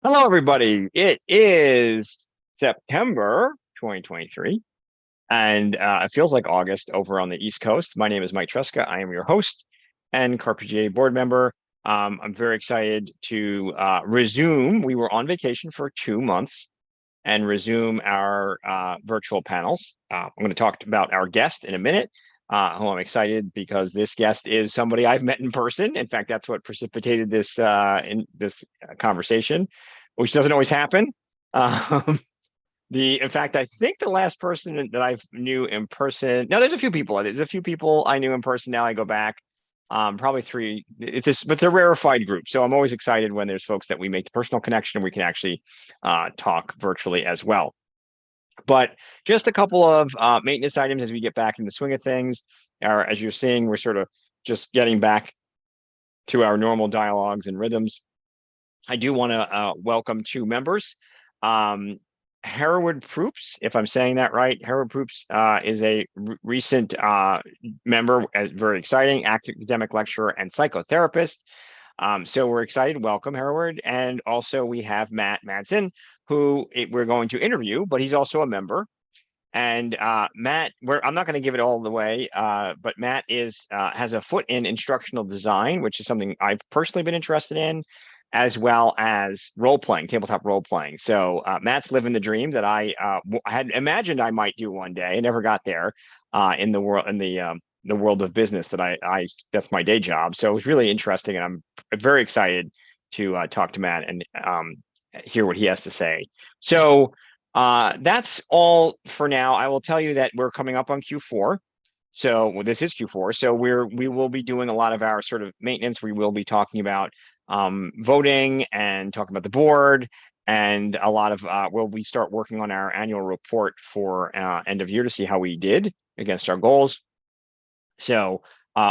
Hello, everybody. It is September 2023, and it feels like August over on the East Coast. My name is Mike Tresca. I am your host and CAR-PGA board member. I'm very excited to resume. We were on vacation for 2 months and resume our virtual panels. I'm going to talk about our guest in a minute, who I'm excited because this guest is somebody I've met in person. In fact, that's what precipitated this in this conversation, which doesn't always happen. Um, in fact, I think the last person that I knew in person. Now, there's a few people. There's a few people I knew in person. Now I go back, probably three. But it's a rarefied group. So I'm always excited when there's folks that we make the personal connection and we can actually talk virtually as well. But just a couple of maintenance items as we get back in the swing of things. As you're seeing, we're sort of just getting back to our normal dialogues and rhythms. I do want to welcome two members. Hereward Proops, if I'm saying that right. Hereward Proops is a recent member, very exciting, academic lecturer and psychotherapist. So we're excited. Welcome, Hereward. And also we have Matt Madsen, who we're going to interview, but he's also a member. And Matt, I'm not going to give it all the way, but Matt has a foot in instructional design, which is something I've personally been interested in, as well as role playing, tabletop role playing. So Matt's living the dream that I had imagined I might do one day. I never got there in the world of business that I that's my day job. So it was really interesting, and I'm very excited to talk to Matt and hear what he has to say. So. That's all for now. I will tell you that we're coming up on Q4. So well, this is Q4. So we will be doing a lot of our sort of maintenance. We will be talking about voting and talking about the board and a lot of will we start working on our annual report for end of year to see how we did against our goals. So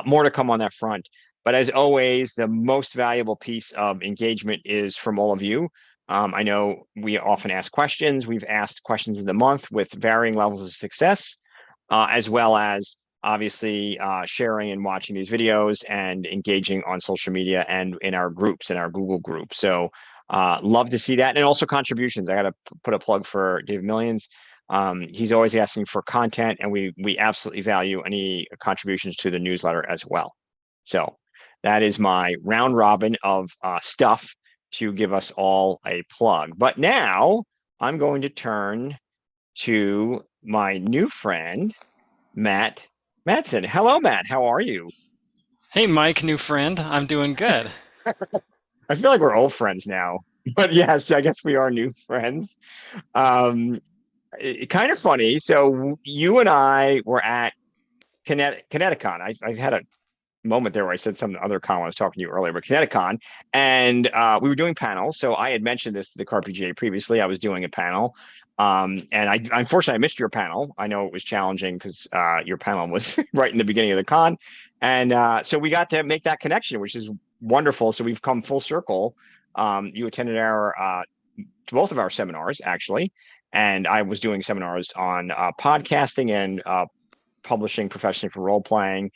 more to come on that front. But as always, the most valuable piece of engagement is from all of you. I know we often ask questions. We've asked questions of the month with varying levels of success, as well as obviously sharing and watching these videos and engaging on social media and in our groups, in our Google group. So love to see that. And also contributions. I got to put a plug for Dave Millions. He's always asking for content, and we absolutely value any contributions to the newsletter as well. So that is my round robin of stuff to give us all a plug. But now I'm going to turn to my new friend, Matt Madsen. Hello, Matt. How are you? Hey, Mike, new friend. I'm doing good. I feel like we're old friends now, but yes, I guess we are new friends. Um, Kind of funny. So you and I were at Kineticon. I had a moment there where I said some other con when I was talking to you earlier, but Kineticon, and we were doing panels. So I had mentioned this to the CAR-PGA previously. I was doing a panel, and I unfortunately I missed your panel. I know it was challenging because your panel was right in the beginning of the con, and so we got to make that connection, which is wonderful. So we've come full circle. You attended our both of our seminars actually, and I was doing seminars on podcasting and publishing professionally for role playing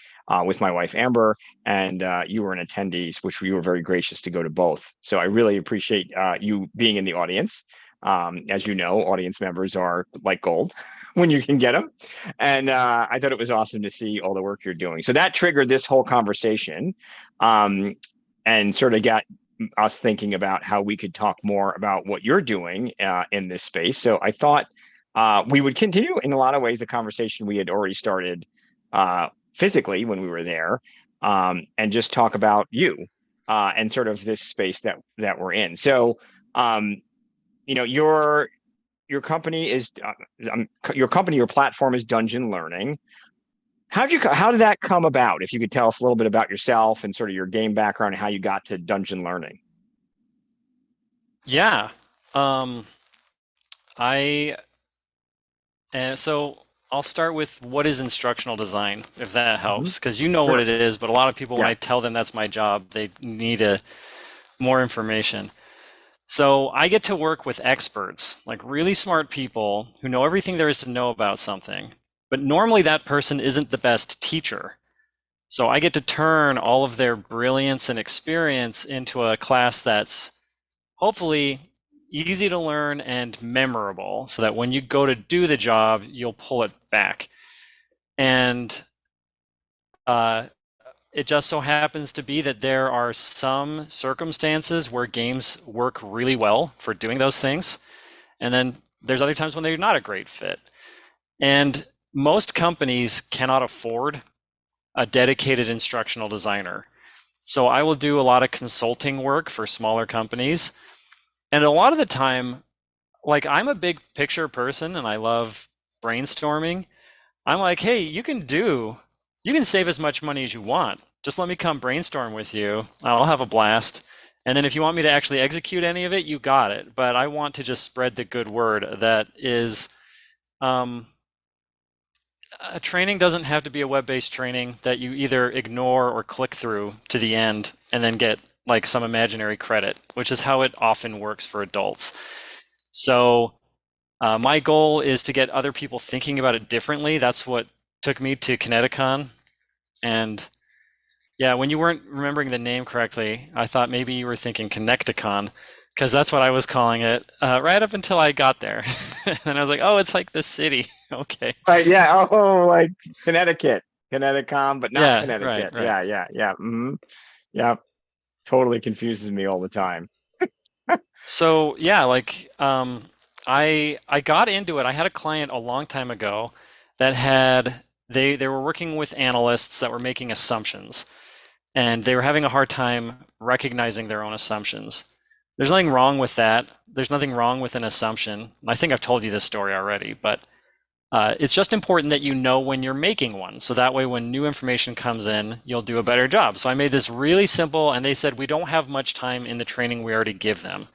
with my wife Amber, and you were an attendee, which you were very gracious to go to both. So I really appreciate you being in the audience. As you know, audience members are like gold when you can get them, and I thought it was awesome to see all the work you're doing. So that triggered this whole conversation, um, and sort of got us thinking about how we could talk more about what you're doing in this space. So I thought we would continue in a lot of ways the conversation we had already started physically when we were there, and just talk about you and sort of this space that we're in. So, um, your company is your platform is Dungeon Learning. How did that come about? If you could tell us a little bit about yourself and sort of your game background and how you got to Dungeon Learning. Yeah. Um, I so I'll start with what is instructional design, if that Mhm. helps, because you know what Sure. it is, but a lot of people, when Yeah. I tell them that's my job, they need more information. So I get to work with experts, like really smart people who know everything there is to know about something, but normally that person isn't the best teacher. So I get to turn all of their brilliance and experience into a class that's hopefully easy to learn and memorable so that when you go to do the job, you'll pull it back. And uh, it just so happens to be that there are some circumstances where games work really well for doing those things. And then there's other times when they're not a great fit. And most companies cannot afford a dedicated instructional designer. So I will do a lot of consulting work for smaller companies. And a lot of the time, like I'm a big picture person and I love brainstorming. I'm like, hey, you can save as much money as you want. Just let me come brainstorm with you. I'll have a blast. And then if you want me to actually execute any of it, you got it. But I want to just spread the good word that is, um, a training doesn't have to be a web-based training that you either ignore or click through to the end and then get like some imaginary credit, which is how it often works for adults. So my goal is to get other people thinking about it differently. That's what took me to Kineticon. And yeah, when you weren't remembering the name correctly, I thought maybe you were thinking Connecticon, because that's what I was calling it right up until I got there. And I was like, oh, it's like the city. Okay. Right, yeah. Oh, like Connecticut, Connecticut, but not Yeah, right, Connecticut. right. Yeah, yeah, yeah. Yeah, totally confuses me all the time. So yeah, like I got into it. I had a client a long time ago that had they were working with analysts that were making assumptions, and they were having a hard time recognizing their own assumptions. There's nothing wrong with that. There's nothing wrong with an assumption. I think I've told you this story already, but it's just important that you know when you're making one. So that way, when new information comes in, you'll do a better job. So I made this really simple, and they said, we don't have much time in the training we already give them.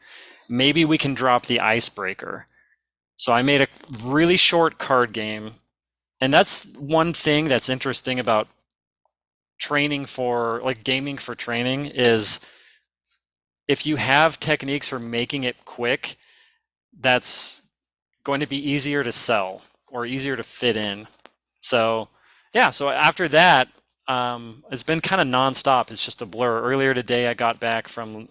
Maybe we can drop the icebreaker. So I made a really short card game. And that's one thing that's interesting about training for like gaming for training is if you have techniques for making it quick, that's going to be easier to sell or easier to fit in. So yeah, so after that, it's been kind of nonstop. It's just a blur. Earlier today, I got back from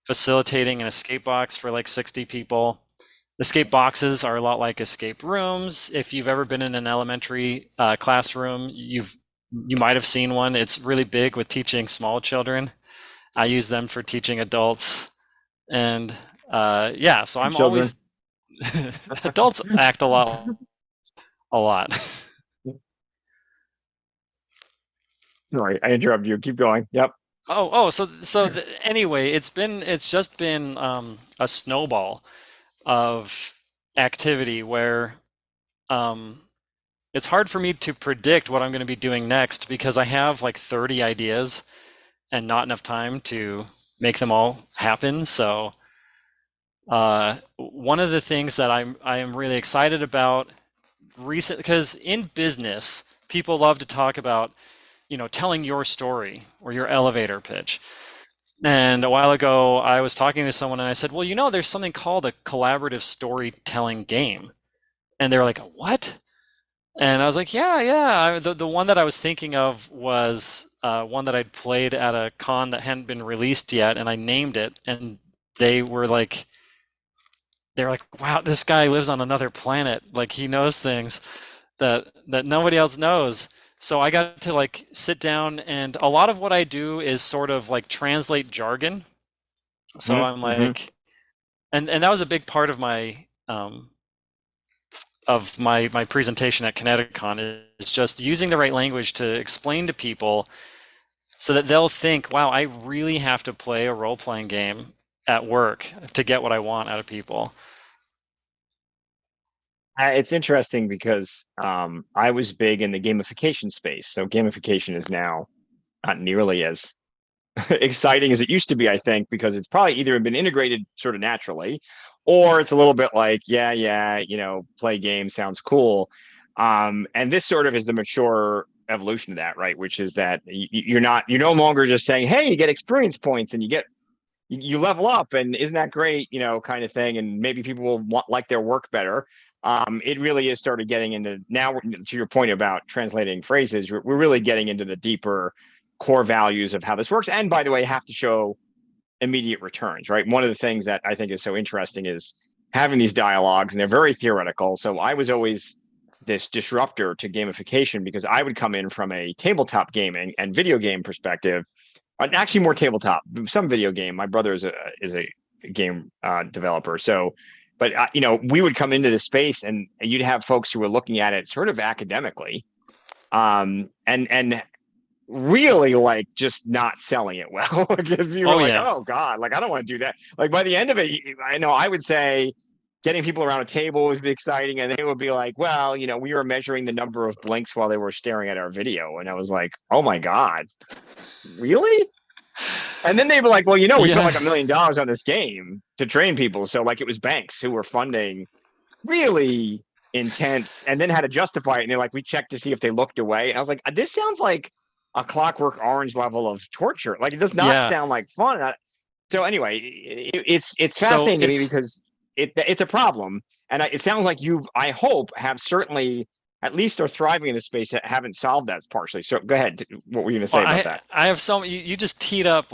facilitating an escape box for like 60 people. Escape boxes are a lot like escape rooms. If you've ever been in an elementary classroom, you might have seen one. It's really big with teaching small children. I use them for teaching adults, and yeah, so I'm Children. always adults act a lot. Sorry, I interrupt you. Keep going. Yep. Anyway, it's just been a snowball of activity where um, it's hard for me to predict what I'm going to be doing next because I have like 30 ideas and not enough time to make them all happen. So one of the things that I am really excited about recent because in business people love to talk about telling your story or your elevator pitch. And a while ago, I was talking to someone and I said, well, there's something called a collaborative storytelling game. And they were like, what? And I was like, yeah, yeah. The one that I was thinking of was one that I'd played at a con that hadn't been released yet, and I named it. And they were like, wow, this guy lives on another planet. Like he knows things that nobody else knows. So I got to like sit down, and a lot of what I do is sort of like translate jargon. So I'm Mm-hmm. like, and that was a big part of my presentation at Kineticon is just using the right language to explain to people so that they'll think, wow, I really have to play a role-playing game at work to get what I want out of people. It's interesting because I was big in the gamification space. So gamification is now not nearly as exciting as it used to be, I think, because it's probably either been integrated sort of naturally, or it's a little bit like, yeah, yeah, play games sounds cool. And this sort of is the mature evolution of that, right? Which is that you're no longer just saying, hey, you get experience points and you level up, and isn't that great, kind of thing, and maybe people will like their work better. It really is started getting into now, to your point about translating phrases, we're really getting into the deeper core values of how this works. And by the way, have to show immediate returns, right? One of the things that I think is so interesting is having these dialogues, and they're very theoretical. So I was always this disruptor to gamification because I would come in from a tabletop gaming and video game perspective, actually more tabletop, some video game. My brother is a game developer, so but we would come into this space and you'd have folks who were looking at it sort of academically, and really like just not selling it well. Like if you were Oh like, yeah. oh God, like I don't want to do that. Like by the end of it, I know I would say getting people around a table would be exciting, and they would be like, well, we were measuring the number of blinks while they were staring at our video, and I was like, oh my God, really? And then they were like, well, we spent like Yeah. $1 million on this game to train people. So like it was banks who were funding really intense and then had to justify it. And they're like, we checked to see if they looked away. And I was like, this sounds like a Clockwork Orange level of torture. Like it does not Yeah. sound like fun. So anyway, it's So fascinating to me it's because it's a problem. And it sounds like I hope, have certainly at least are thriving in the space that haven't solved that partially. So go ahead. What were you going to well, say about that? I have you just teed up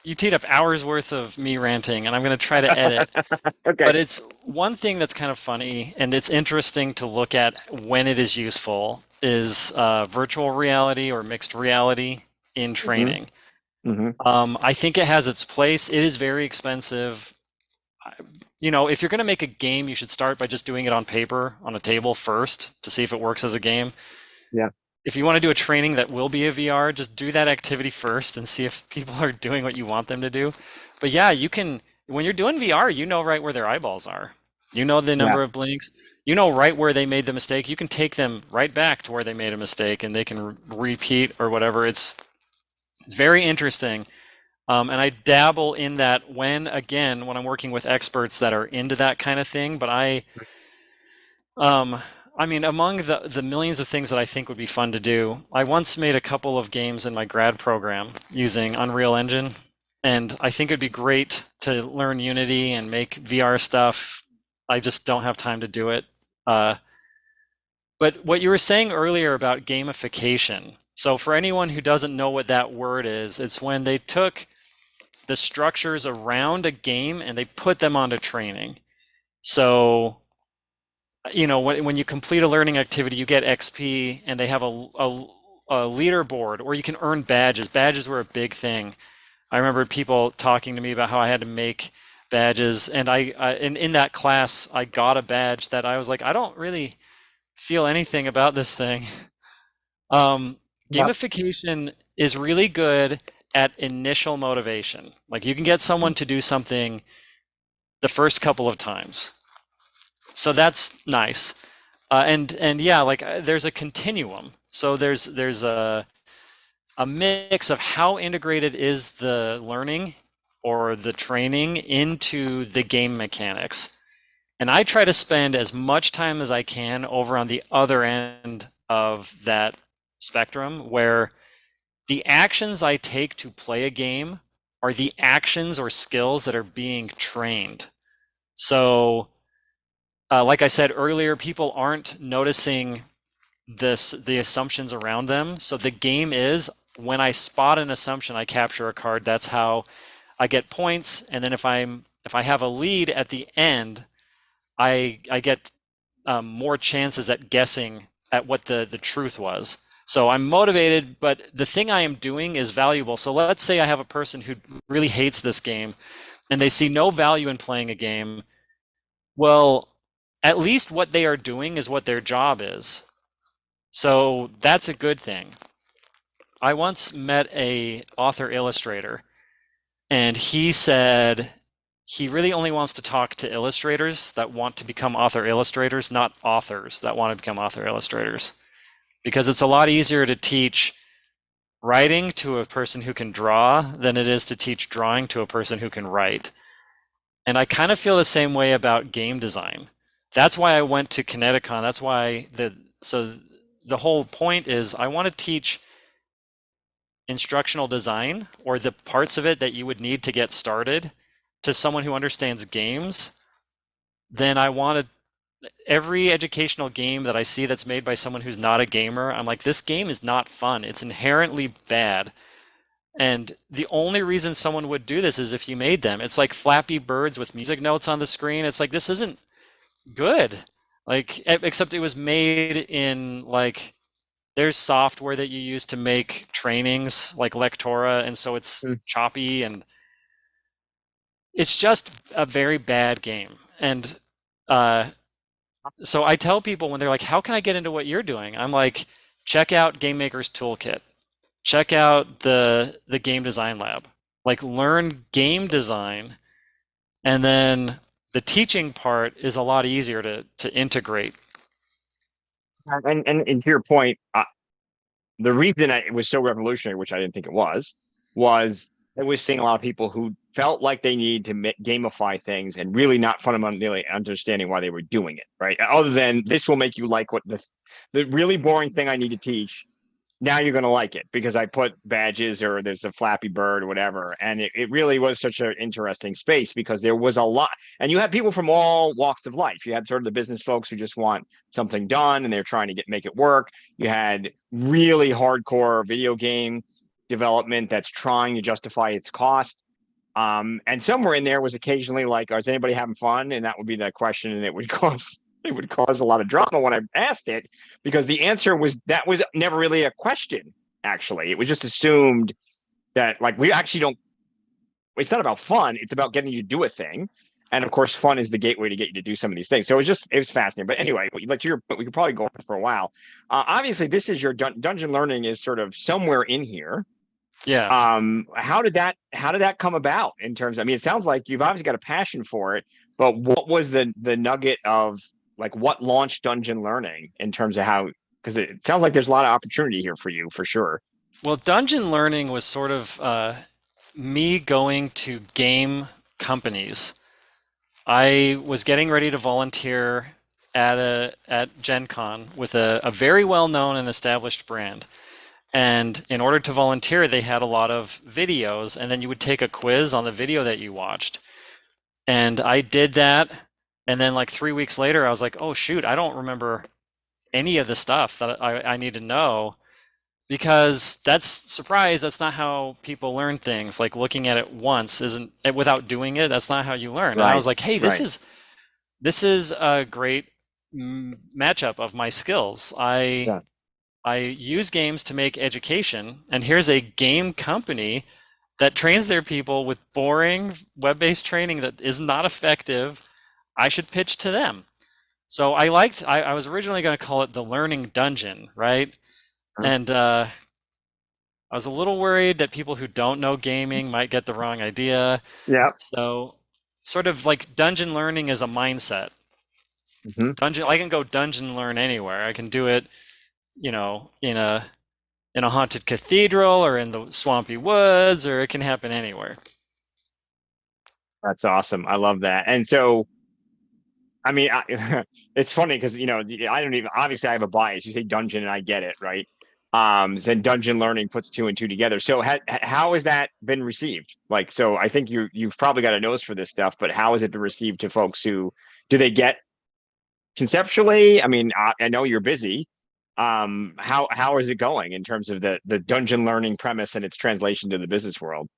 you teed up hours worth of me ranting, and I'm going to try to edit. Okay. But it's one thing that's kind of funny, and it's interesting to look at when it is useful, is virtual reality or mixed reality in Hmm. training. Hmm. I think it has its place. It is very expensive. If you're going to make a game, you should start by just doing it on paper on a table first to see if it works as a game. Yeah. If you want to do a training that will be a VR, just do that activity first and see if people are doing what you want them to do. But yeah, when you're doing VR, you know right where their eyeballs are. You know the Yeah. number of blinks. You know right where they made the mistake. You can take them right back to where they made a mistake and they can repeat or whatever. It's very interesting. And I dabble in that when I'm working with experts that are into that kind of thing. But um, I mean, among the millions of things that I think would be fun to do, I once made a couple of games in my grad program using Unreal Engine, and I think it'd be great to learn Unity and make VR stuff. I just don't have time to do it. Uh, but what you were saying earlier about gamification, so for anyone who doesn't know what that word is, it's when they took the structures around a game and they put them onto training. So when you complete a learning activity, you get XP, and they have a leaderboard, or you can earn badges. Badges were a big thing. I remember people talking to me about how I had to make badges, and in that class, I got a badge that I was like, I don't really feel anything about this thing. Um, Yeah. Gamification is really good at initial motivation. Like you can get someone to do something the first couple of times. So that's nice. And yeah, there's a continuum. So there's a mix of how integrated is the learning or the training into the game mechanics. And I try to spend as much time as I can over on the other end of that spectrum where the actions I take to play a game are the actions or skills that are being trained. So like I said earlier, people aren't noticing the assumptions around them. So the game is when I spot an assumption, I capture a card. That's how I get points. And then if I have a lead at the end, I get more chances at guessing at what the truth was. So I'm motivated, but the thing I am doing is valuable. So let's say I have a person who really hates this game and they see no value in playing a game. Well, at least what they are doing is what their job is. So that's a good thing. I once met a author illustrator, and he said he really only wants to talk to illustrators that want to become author illustrators, not authors that want to become author illustrators. Because it's a lot easier to teach writing to a person who can draw than it is to teach drawing to a person who can write. And I kind of feel the same way about game design. That's why I went to Kineticon. That's why the whole point is I want to teach instructional design or the parts of it that you would need to get started to someone who understands games. Then I want every educational game that I see that's made by someone who's not a gamer, I'm like, this game is not fun. It's inherently bad. And the only reason someone would do this is if you made them. It's like Flappy Birds with music notes on the screen. It's like this isn't good. Like except it was made in like there's software that you use to make trainings like Lectora, and so it's Mm. choppy and it's just a very bad game. And uh, so I tell people when they're like, "How can I get into what you're doing?" I'm like, "Check out Game Maker's Toolkit. Check out the Game Design Lab. Like, learn game design, and then the teaching part is a lot easier to integrate." And to your point, the reason it was so revolutionary, which I didn't think it was I was seeing a lot of people who felt like they needed to gamify things and really not fundamentally understanding why they were doing it, right? Other than this will make you like what the really boring thing I need to teach. Now you're going to like it because I put badges or there's a Flappy Bird or whatever. And it really was such an interesting space because there was a lot. And you had people from all walks of life. You had sort of the business folks who just want something done and they're trying to make it work. You had really hardcore video game development that's trying to justify its cost. And somewhere in there was occasionally like, is anybody having fun? And that would be the question, and it would cause a lot of drama when I asked it because the answer was that was never really a question. Actually, it was just assumed that like we actually don't. It's not about fun; it's about getting you to do a thing. And of course, fun is the gateway to get you to do some of these things. So it was fascinating. But anyway, but we could probably go on for a while. Obviously, this is your dungeon learning is sort of somewhere in here. Yeah. How did that come about in terms, I mean, it sounds like you've obviously got a passion for it, but what was the nugget of like what launched dungeon learning in terms of how, because it sounds like there's a lot of opportunity here for you for sure. Well, dungeon learning was sort of me going to game companies. I was getting ready to volunteer at Gen Con with a very well known and established brand. And in order to volunteer, they had a lot of videos, and then you would take a quiz on the video that you watched. And I did that. And then, like 3 weeks later, I was like, oh, shoot, I don't remember any of the stuff that I need to know because that's not how people learn things. Like looking at it once isn't without doing it, that's not how you learn. And I was Right, like, hey, this right. is this is a great matchup of my skills. I Yeah, I use games to make education, and here's a game company that trains their people with boring web-based training that is not effective. I should pitch to them. So I was originally going to call it the Learning Dungeon, right? And I was a little worried that people who don't know gaming might get the wrong idea. yeah. So, sort of like dungeon learning is a mindset. Hmm. I can go dungeon learn anywhere. I can do it, in a haunted cathedral or in the swampy woods, or it can happen anywhere. That's awesome. I love that. And so I mean, it's funny because I don't even, obviously I have a bias. You say dungeon and I get it, right? Then dungeon learning puts two and two together. So how has that been received? Like, so I think you've probably got a nose for this stuff, but how has it been received to folks who do they get conceptually? I mean, I know you're busy. How is it going in terms of the dungeon learning premise and its translation to the business world?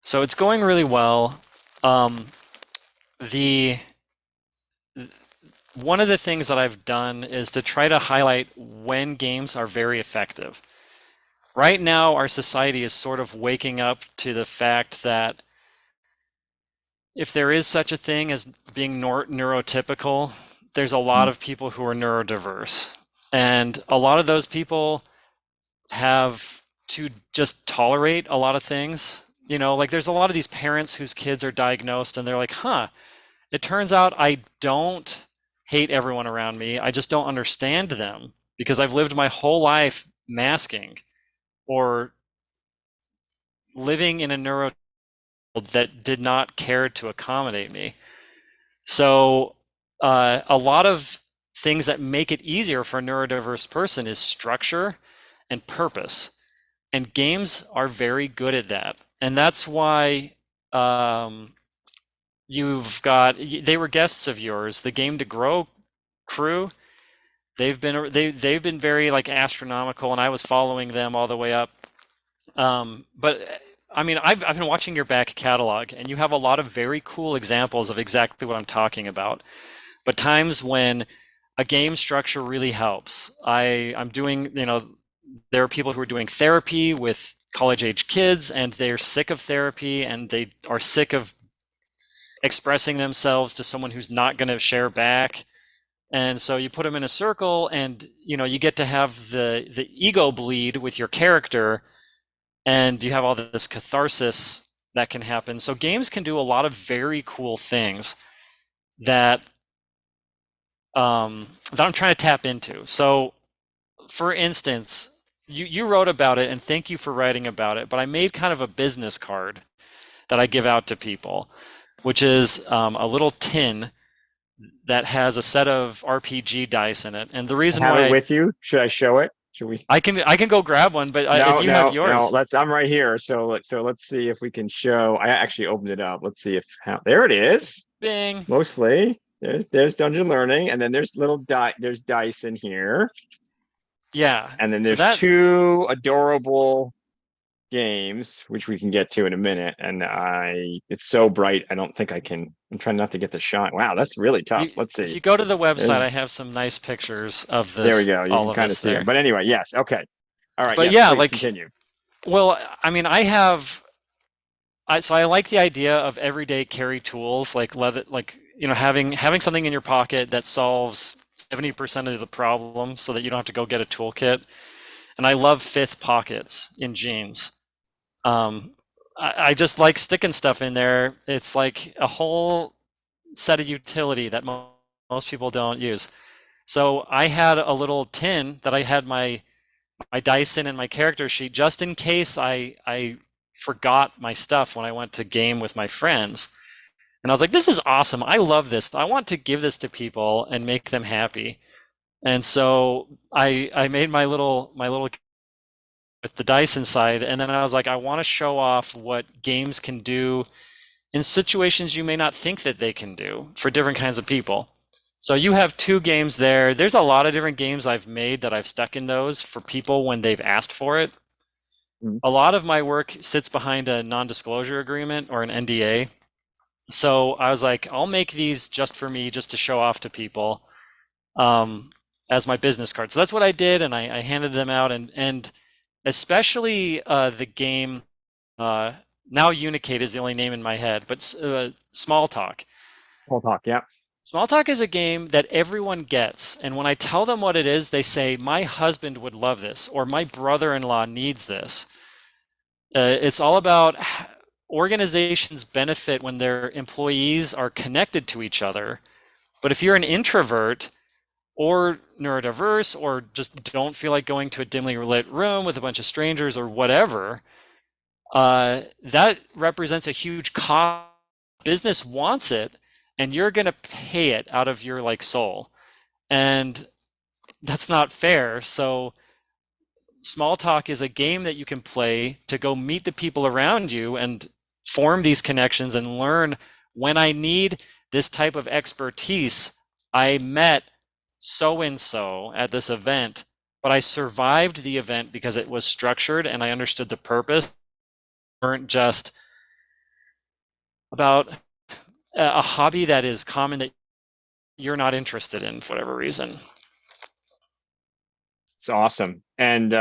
So it's going really well. Um, the One of the things that I've done is to try to highlight when games are very effective. Right now, our society is sort of waking up to the fact that if there is such a thing as being neurotypical, there's a lot of people who are neurodiverse. And a lot of those people have to just tolerate a lot of things. Like there's a lot of these parents whose kids are diagnosed and they're like, huh, it turns out I don't hate everyone around me. I just don't understand them because I've lived my whole life masking or living in a neuro that did not care to accommodate me. So, a lot of things that make it easier for a neurodiverse person is structure and purpose. And games are very good at that. And that's why they were guests of yours, the Game to Grow crew. They've been very like astronomical, and I was following them all the way up But I mean, I've been watching your back catalog, and you have a lot of very cool examples of exactly what I'm talking about. But times when a game structure really helps. I'm doing, there are people who are doing therapy with college age kids, and they're sick of therapy, and they are sick of expressing themselves to someone who's not going to share back. And so you put them in a circle, and you get to have the ego bleed with your character, and you have all this catharsis that can happen. So games can do a lot of very cool things that that I'm trying to tap into. So, for instance, you wrote about it, and thank you for writing about it. But I made kind of a business card that I give out to people, which is a little tin that has a set of RPG dice in it. And the reason Have it why with you. Should I show it? Should we? I can go grab one, but if No, you have no. yours, I'm right here. So let's see if we can show. I actually opened it up. Let's see if how there it is. bing, Mostly. There's Dungeon Learning, and then there's little there's dice in here, yeah. and then So there's that two adorable games which we can get to in a minute. And it's so bright, I don't think I can. I'm trying not to get the shine. Wow, that's really tough. Let's if see. you go to the website, There's, I have some nice pictures of there we this, go. You all can of kind of this see it. there. But anyway, yes. Okay. All right. But Yes. yeah, Please like, continue. well, I mean, so I like the idea of everyday carry tools, like leather, like having something in your pocket that solves 70% of the problem, so that you don't have to go get a toolkit. And I love fifth pockets in jeans. Um, I just like sticking stuff in there. It's like a whole set of utility that most people don't use. So I had a little tin that I had my dice in and my character sheet, just in case I forgot my stuff when I went to game with my friends. And I was like, this is awesome. I love this. I want to give this to people and make them happy. And so I made my little with the dice inside, and then I was like, I want to show off what games can do in situations you may not think that they can do for different kinds of people. So you have two games there. There's a lot of different games I've made that I've stuck in those for people when they've asked for it. Mhm. A lot of my work sits behind a non-disclosure agreement or an NDA. So I was like, I'll make these just for me, just to show off to people, um, as my business card. So that's what I did, and I handed them out, and especially the game. Uh, Now Unicate is the only name in my head, but Small Talk. We'll talk. Yeah. Small Talk is a game that everyone gets, and when I tell them what it is, they say, "My husband would love this," or "My brother-in-law needs this." It's all about organizations benefit when their employees are connected to each other. But if you're an introvert or neurodiverse, or just don't feel like going to a dimly lit room with a bunch of strangers or whatever, that represents a huge cost. Business wants it, and you're going to pay it out of your like soul, and that's not fair. So Small Talk is a game that you can play to go meet the people around you and form these connections and learn, when I need this type of expertise, I met so and so at this event, but I survived the event because it was structured and I understood the purpose. Weren't just about a hobby that is common that you're not interested in for whatever reason. It's awesome. And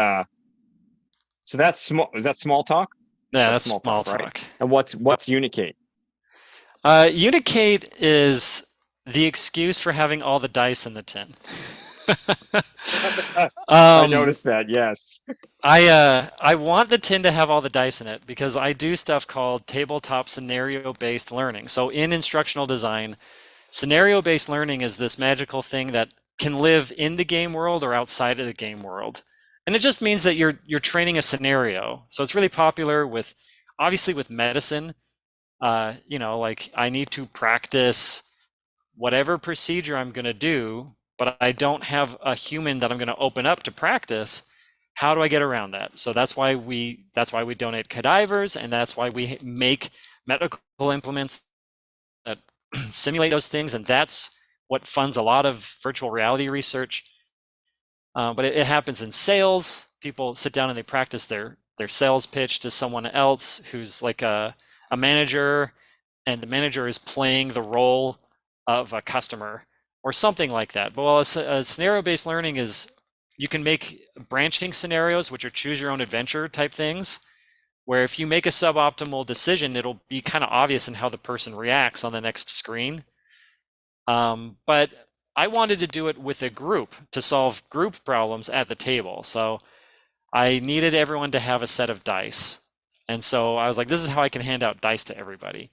so that's small. Is that small talk? Yeah, That's that's small Small talk, right? Talk. And what's Unicate? Unicate is the excuse for having all the dice in the tin. I um, noticed that. Yes. I want the tin to have all the dice in it because I do stuff called tabletop scenario-based learning. So in instructional design, scenario-based learning is this magical thing that can live in the game world or outside of the game world. And it just means that you're training a scenario. So it's really popular with, obviously, with medicine. Like, I need to practice whatever procedure I'm going to do, but I don't have a human that I'm going to open up to practice. How do I get around that? So that's why we donate cadavers, and that's why we make medical implements that simulate those things, and that's what funds a lot of virtual reality research. But it happens in sales. People sit down and they practice their their sales pitch to someone else who's like a manager, and the manager is playing the role of a customer or something like that. But a scenario-based learning is you can make branching scenarios, which are choose your own adventure type things, where if you make a suboptimal decision, it'll be kind of obvious in how the person reacts on the next screen. But I wanted to do it with a group to solve group problems at the table. So I needed everyone to have a set of dice. And so I was like, this is how I can hand out dice to everybody.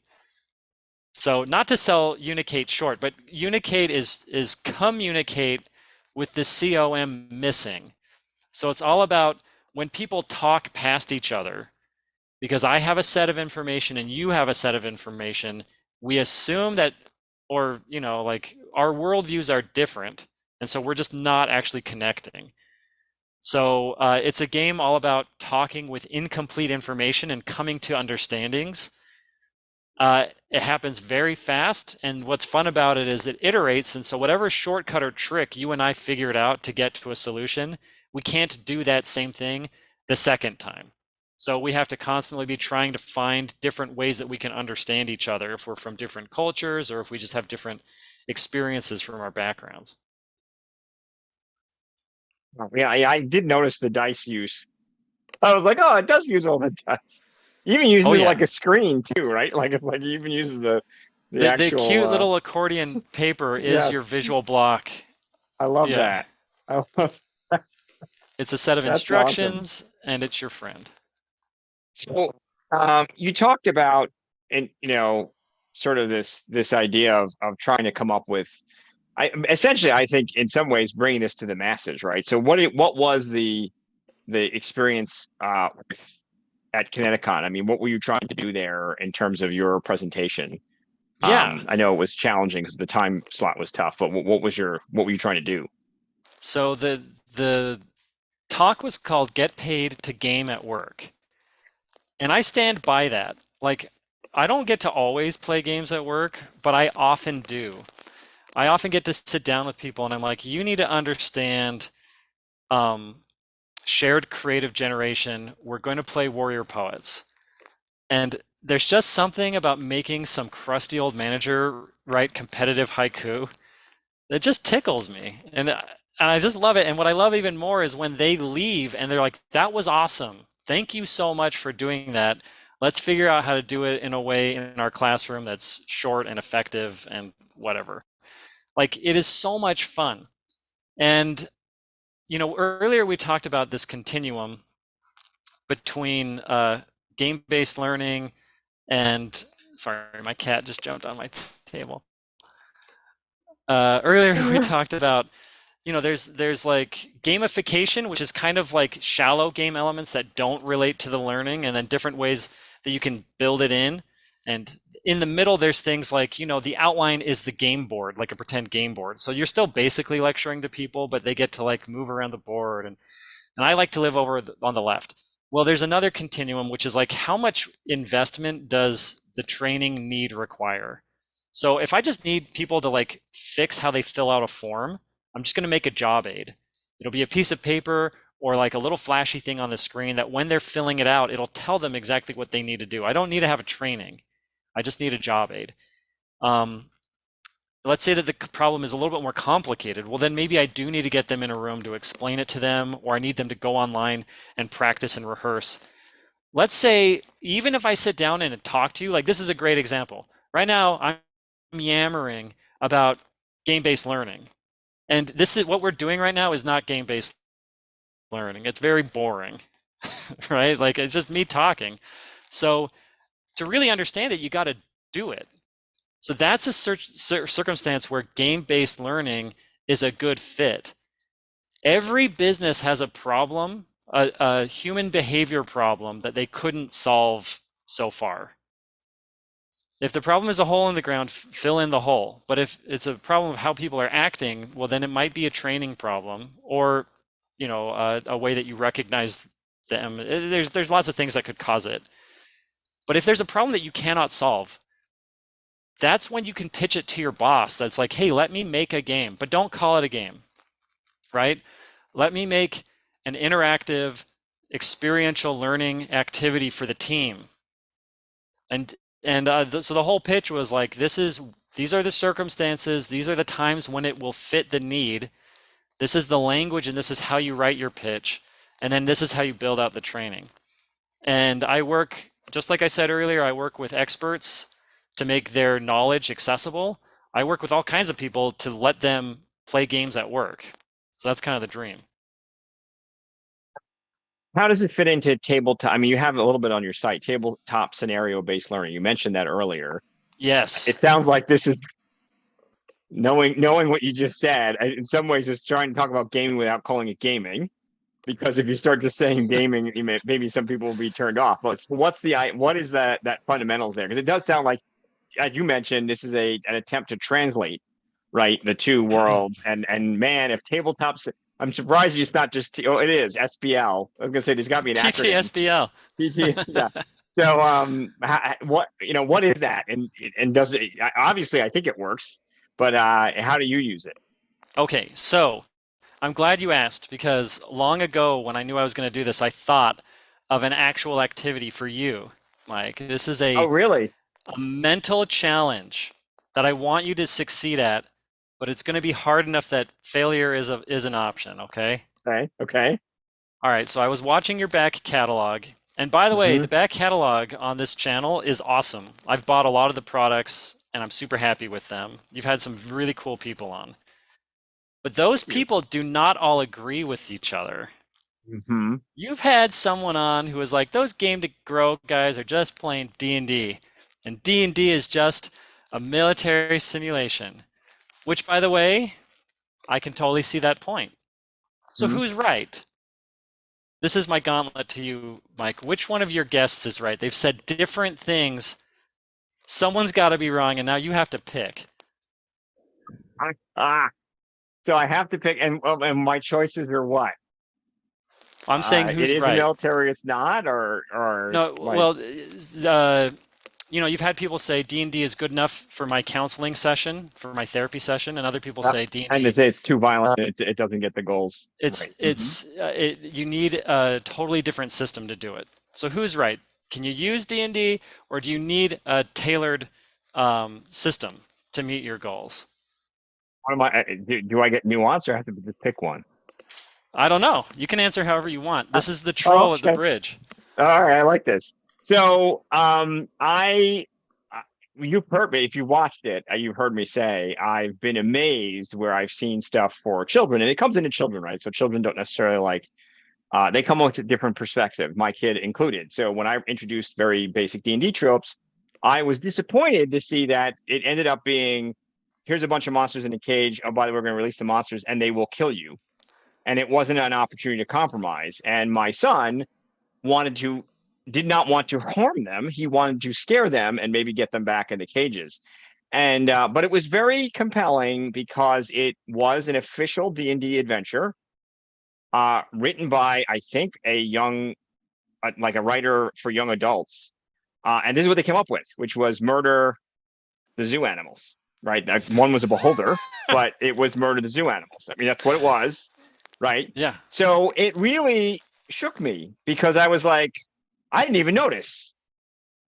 So not to sell Unicate short, but Unicate is communicate with the COM missing. So it's all about when people talk past each other, because I have a set of information and you have a set of information, we assume that, or, like our worldviews are different. And so we're just not actually connecting. So it's a game all about talking with incomplete information and coming to understandings. It happens very fast, and what's fun about it is it iterates, and so whatever shortcut or trick you and I figured out to get to a solution, we can't do that same thing the second time. So we have to constantly be trying to find different ways that we can understand each other if we're from different cultures or if we just have different experiences from our backgrounds. Yeah, I did notice the dice use. I was like, oh, it does use all the dice. He even uses Oh it yeah, like a screen too, right? Like he even uses the the actual cute little accordion paper is your yes. visual block. I love Yeah, that. I love, it's a set of that's awesome. instructions and it's your friend. So you talked about and sort of this idea of trying to come up with essentially I think in some ways bringing this to the masses, right? So what was the experience at Kineticon? I mean, what were you trying to do there in terms of your presentation? Yeah. I know it was challenging because the time slot was tough, but what were you trying to do? So the talk was called Get Paid to Game at Work. And I stand by that. Like, I don't get to always play games at work, but I often do. I often get to sit down with people and I'm like, you need to understand um, shared creative generation. We're going to play Warrior Poets. And there's just something about making some crusty old manager write competitive haiku that just tickles me. And I just love it. And what I love even more is when they leave and they're like, that was awesome. Thank you so much for doing that. Let's figure out how to do it in a way in our classroom that's short and effective and whatever. Like it is so much fun. And, earlier we talked about this continuum between game-based learning and, sorry, my cat just jumped on my table. Earlier we talked about there's like gamification, which is kind of like shallow game elements that don't relate to the learning, and then different ways that you can build it in. And in the middle, there's things like, the outline is the game board, like a pretend game board. So you're still basically lecturing to people, but they get to like move around the board. And I like to live over on the left. Well, there's another continuum, which is like how much investment does the training need require? So if I just need people to like fix how they fill out a form, I'm just going to make a job aid. It'll be a piece of paper or like a little flashy thing on the screen that when they're filling it out, it'll tell them exactly what they need to do. I don't need to have a training. I just need a job aid. Let's say that the problem is a little bit more complicated. Well, then maybe I do need to get them in a room to explain it to them, or I need them to go online and practice and rehearse. Let's say, even if I sit down and talk to you, like this is a great example. Right now, I'm yammering about game-based learning. And this is what we're doing right now is not game-based learning. It's very boring, right? Like it's just me talking. So to really understand it, you got to do it. So that's a circumstance where game-based learning is a good fit. Every business has a problem, a human behavior problem that they couldn't solve so far. If the problem is a hole in the ground, fill in the hole. But if it's a problem of how people are acting, well, then it might be a training problem or, a way that you recognize them. There's lots of things that could cause it. But if there's a problem that you cannot solve, that's when you can pitch it to your boss. That's like, hey, let me make a game, but don't call it a game, right? Let me make an interactive experiential learning activity for the team. And so the whole pitch was like, these are the circumstances, these are the times when it will fit the need. This is the language, and this is how you write your pitch, and then this is how you build out the training. And I work, just like I said earlier, I work with experts to make their knowledge accessible. I work with all kinds of people to let them play games at work. So that's kind of the dream. How does it fit into tabletop? I mean, you have a little bit on your site, tabletop scenario-based learning. You mentioned that earlier. Yes. It sounds like this is knowing what you just said. In some ways, it's trying to talk about gaming without calling it gaming. Because if you start just saying gaming, maybe some people will be turned off. But what is that fundamentals there? Because it does sound like, as you mentioned, this is an attempt to translate, right, the two worlds. And man, if tabletops, I'm surprised it's not just it is SBL. I was gonna say there's got to be an acronym. TTSBL. Yeah. So what is that? And does it obviously I think it works, but how do you use it? Okay, so I'm glad you asked because long ago when I knew I was going to do this, I thought of an actual activity for you, Mike. This is Oh, really? a mental challenge that I want you to succeed at, but it's going to be hard enough that failure is an option, okay? Okay. Okay. All right, so I was watching your back catalog. And by the way, Hmm. the back catalog on this channel is awesome. I've bought a lot of the products and I'm super happy with them. You've had some really cool people on. But those people do not all agree with each other. Hmm. You've had someone on who was like, those game to grow guys are just playing D&D. And D&D is just a military simulation. Which, by the way, I can totally see that point. So Hmm. who's right? This is my gauntlet to you, Mike. Which one of your guests is right? They've said different things. Someone's got to be wrong, and now you have to pick. Ah, so I have to pick, and my choices are what? I'm saying It who's is a right. military, it's not, or No, like, well, you've had people say D&D is good enough for my counseling session, for my therapy session, and other people uh, say and they D&D say it's too violent, it doesn't get the goals. Right. Hmm. you need a totally different system to do it. So who's right? Can you use D&D, or do you need a tailored system to meet your goals? What am I? Do I get nuance or I have to just pick one? I don't know. You can answer however you want. Uh, This is the oh, troll at the okay. bridge. All right, I like this. So, uh, you've heard me, if you watched it, you've heard me say I've been amazed where I've seen stuff for children, and it comes into children, right? So children don't necessarily like, they come with a different perspective, my kid included. So when I introduced very basic D&D tropes, I was disappointed to see that it ended up being, here's a bunch of monsters in a cage. Oh, by the way, we're going to release the monsters and they will kill you. And it wasn't an opportunity to compromise. And my son wanted to did not want to harm them. He wanted to scare them and maybe get them back in the cages. And but it was very compelling because it was an official D&D adventure, written by I think a young like a writer for young adults. And this is what they came up with, which was murder the zoo animals. Right, one was a beholder, but it was murder the zoo animals. I mean, that's what it was, right? Yeah. So it really shook me because I was like, I didn't even notice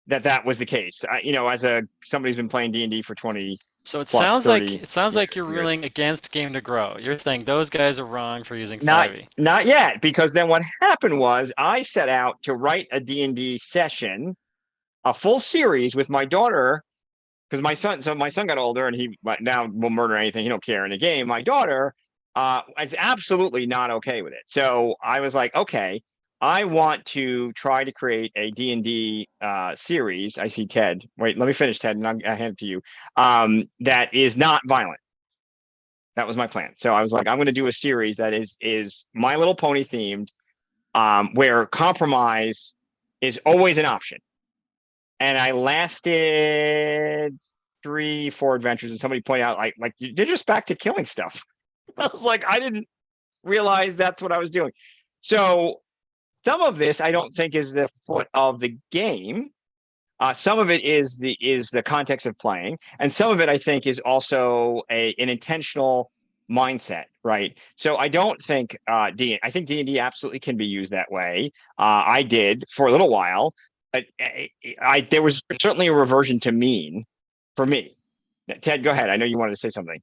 that was the case. As somebody who's been playing D&D for 20 So it plus sounds like 30 it sounds like you're years. ruling against Game to Grow. You're saying those guys are wrong for using Not 5e. not yet, because then what happened was I set out to write a D&D session, a full series with my daughter, because my son got older and he now will murder anything. He don't care in the game. My daughter is absolutely not okay with it. So I was like, okay, I want to try to create a D&D series. I see Ted. Wait, let me finish, Ted, and I'll hand it to you. That is not violent. That was my plan. So I was like, I'm going to do a series that is My Little Pony themed, where compromise is always an option. And I lasted 3, 4 adventures, and somebody pointed out, like you're just back to killing stuff. I was like, I didn't realize that's what I was doing. So some of this I don't think is the foot of the game. Some of it is the context of playing, and some of it I think is also an intentional mindset, right? So I don't think I think D&D absolutely can be used that way. I did for a little while, but there was certainly a reversion to mean for me. Ted, go ahead. I know you wanted to say something.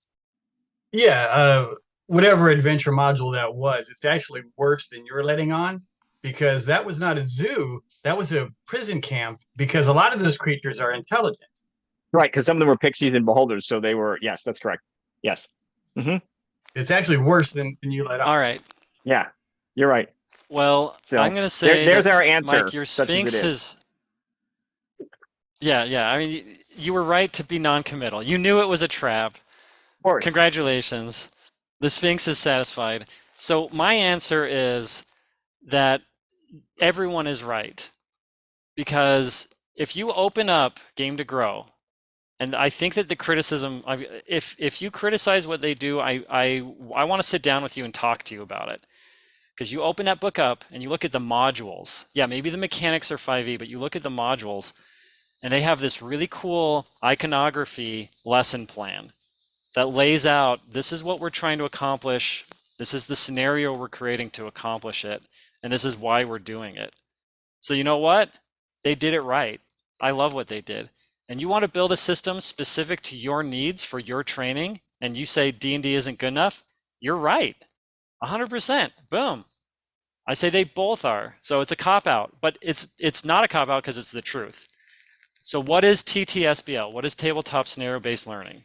Yeah, whatever adventure module that was, it's actually worse than you're letting on because that was not a zoo, that was a prison camp because a lot of those creatures are intelligent. Right, because some of them were pixies and beholders, so they were. Yes, that's correct. Yes. Hmm. It's actually worse than you let on. All right. Yeah, you're right. Well, I'm So going to say there's that, our Mike, answer, your such as it Sphinx is. has, yeah, yeah. I mean, you were right to be non-committal. You knew it was a trap. Of course. Congratulations. The Sphinx is satisfied. So my answer is that everyone is right. Because if you open up Game to Grow, and I think that the criticism, if you criticize what they do, I want to sit down with you and talk to you about it. Because you open that book up and you look at the modules. Yeah, maybe the mechanics are 5e, but you look at the modules and they have this really cool iconography lesson plan that lays out, this is what we're trying to accomplish. This is the scenario we're creating to accomplish it. And this is why we're doing it. So you know what? They did it right. I love what they did. And you want to build a system specific to your needs for your training, and you say D&D isn't good enough, you're right. 100%. Boom. I say they both are. So it's a cop out, but it's not a cop out because it's the truth. So what is TTSBL? What is tabletop scenario based learning?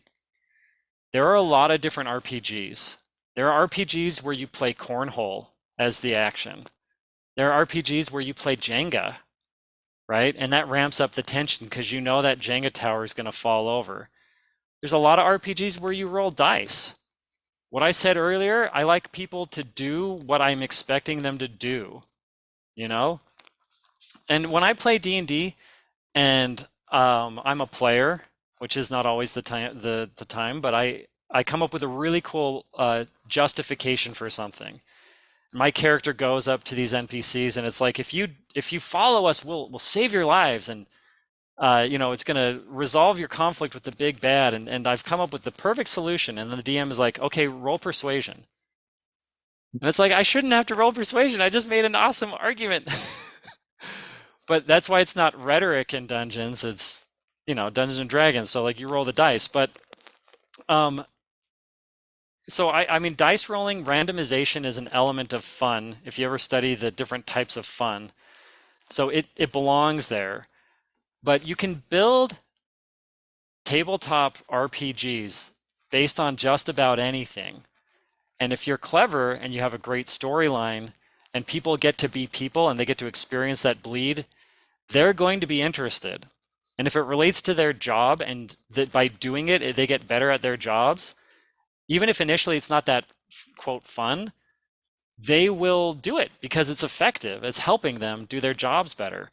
There are a lot of different RPGs. There are RPGs where you play cornhole as the action. There are RPGs where you play Jenga, right? And that ramps up the tension because you know that Jenga tower is going to fall over. There's a lot of RPGs where you roll dice. What I said earlier, I like people to do what I'm expecting them to do, you know? And when I play D&D and I'm a player, which is not always the time, but I come up with a really cool justification for something. My character goes up to these NPCs and it's like, if you follow us, we'll save your lives, and it's going to resolve your conflict with the big bad, and I've come up with the perfect solution. And then the DM is like, okay, roll persuasion. And it's like, I shouldn't have to roll persuasion. I just made an awesome argument. But that's why it's not rhetoric in Dungeons. It's, Dungeons and Dragons. So like you roll the dice. But so I mean, dice rolling, randomization is an element of fun. If you ever study the different types of fun, so it belongs there. But you can build tabletop RPGs based on just about anything. And if you're clever and you have a great storyline and people get to be people and they get to experience that bleed, they're going to be interested. And if it relates to their job and that by doing it, they get better at their jobs, even if initially it's not that quote fun, they will do it because it's effective. It's helping them do their jobs better.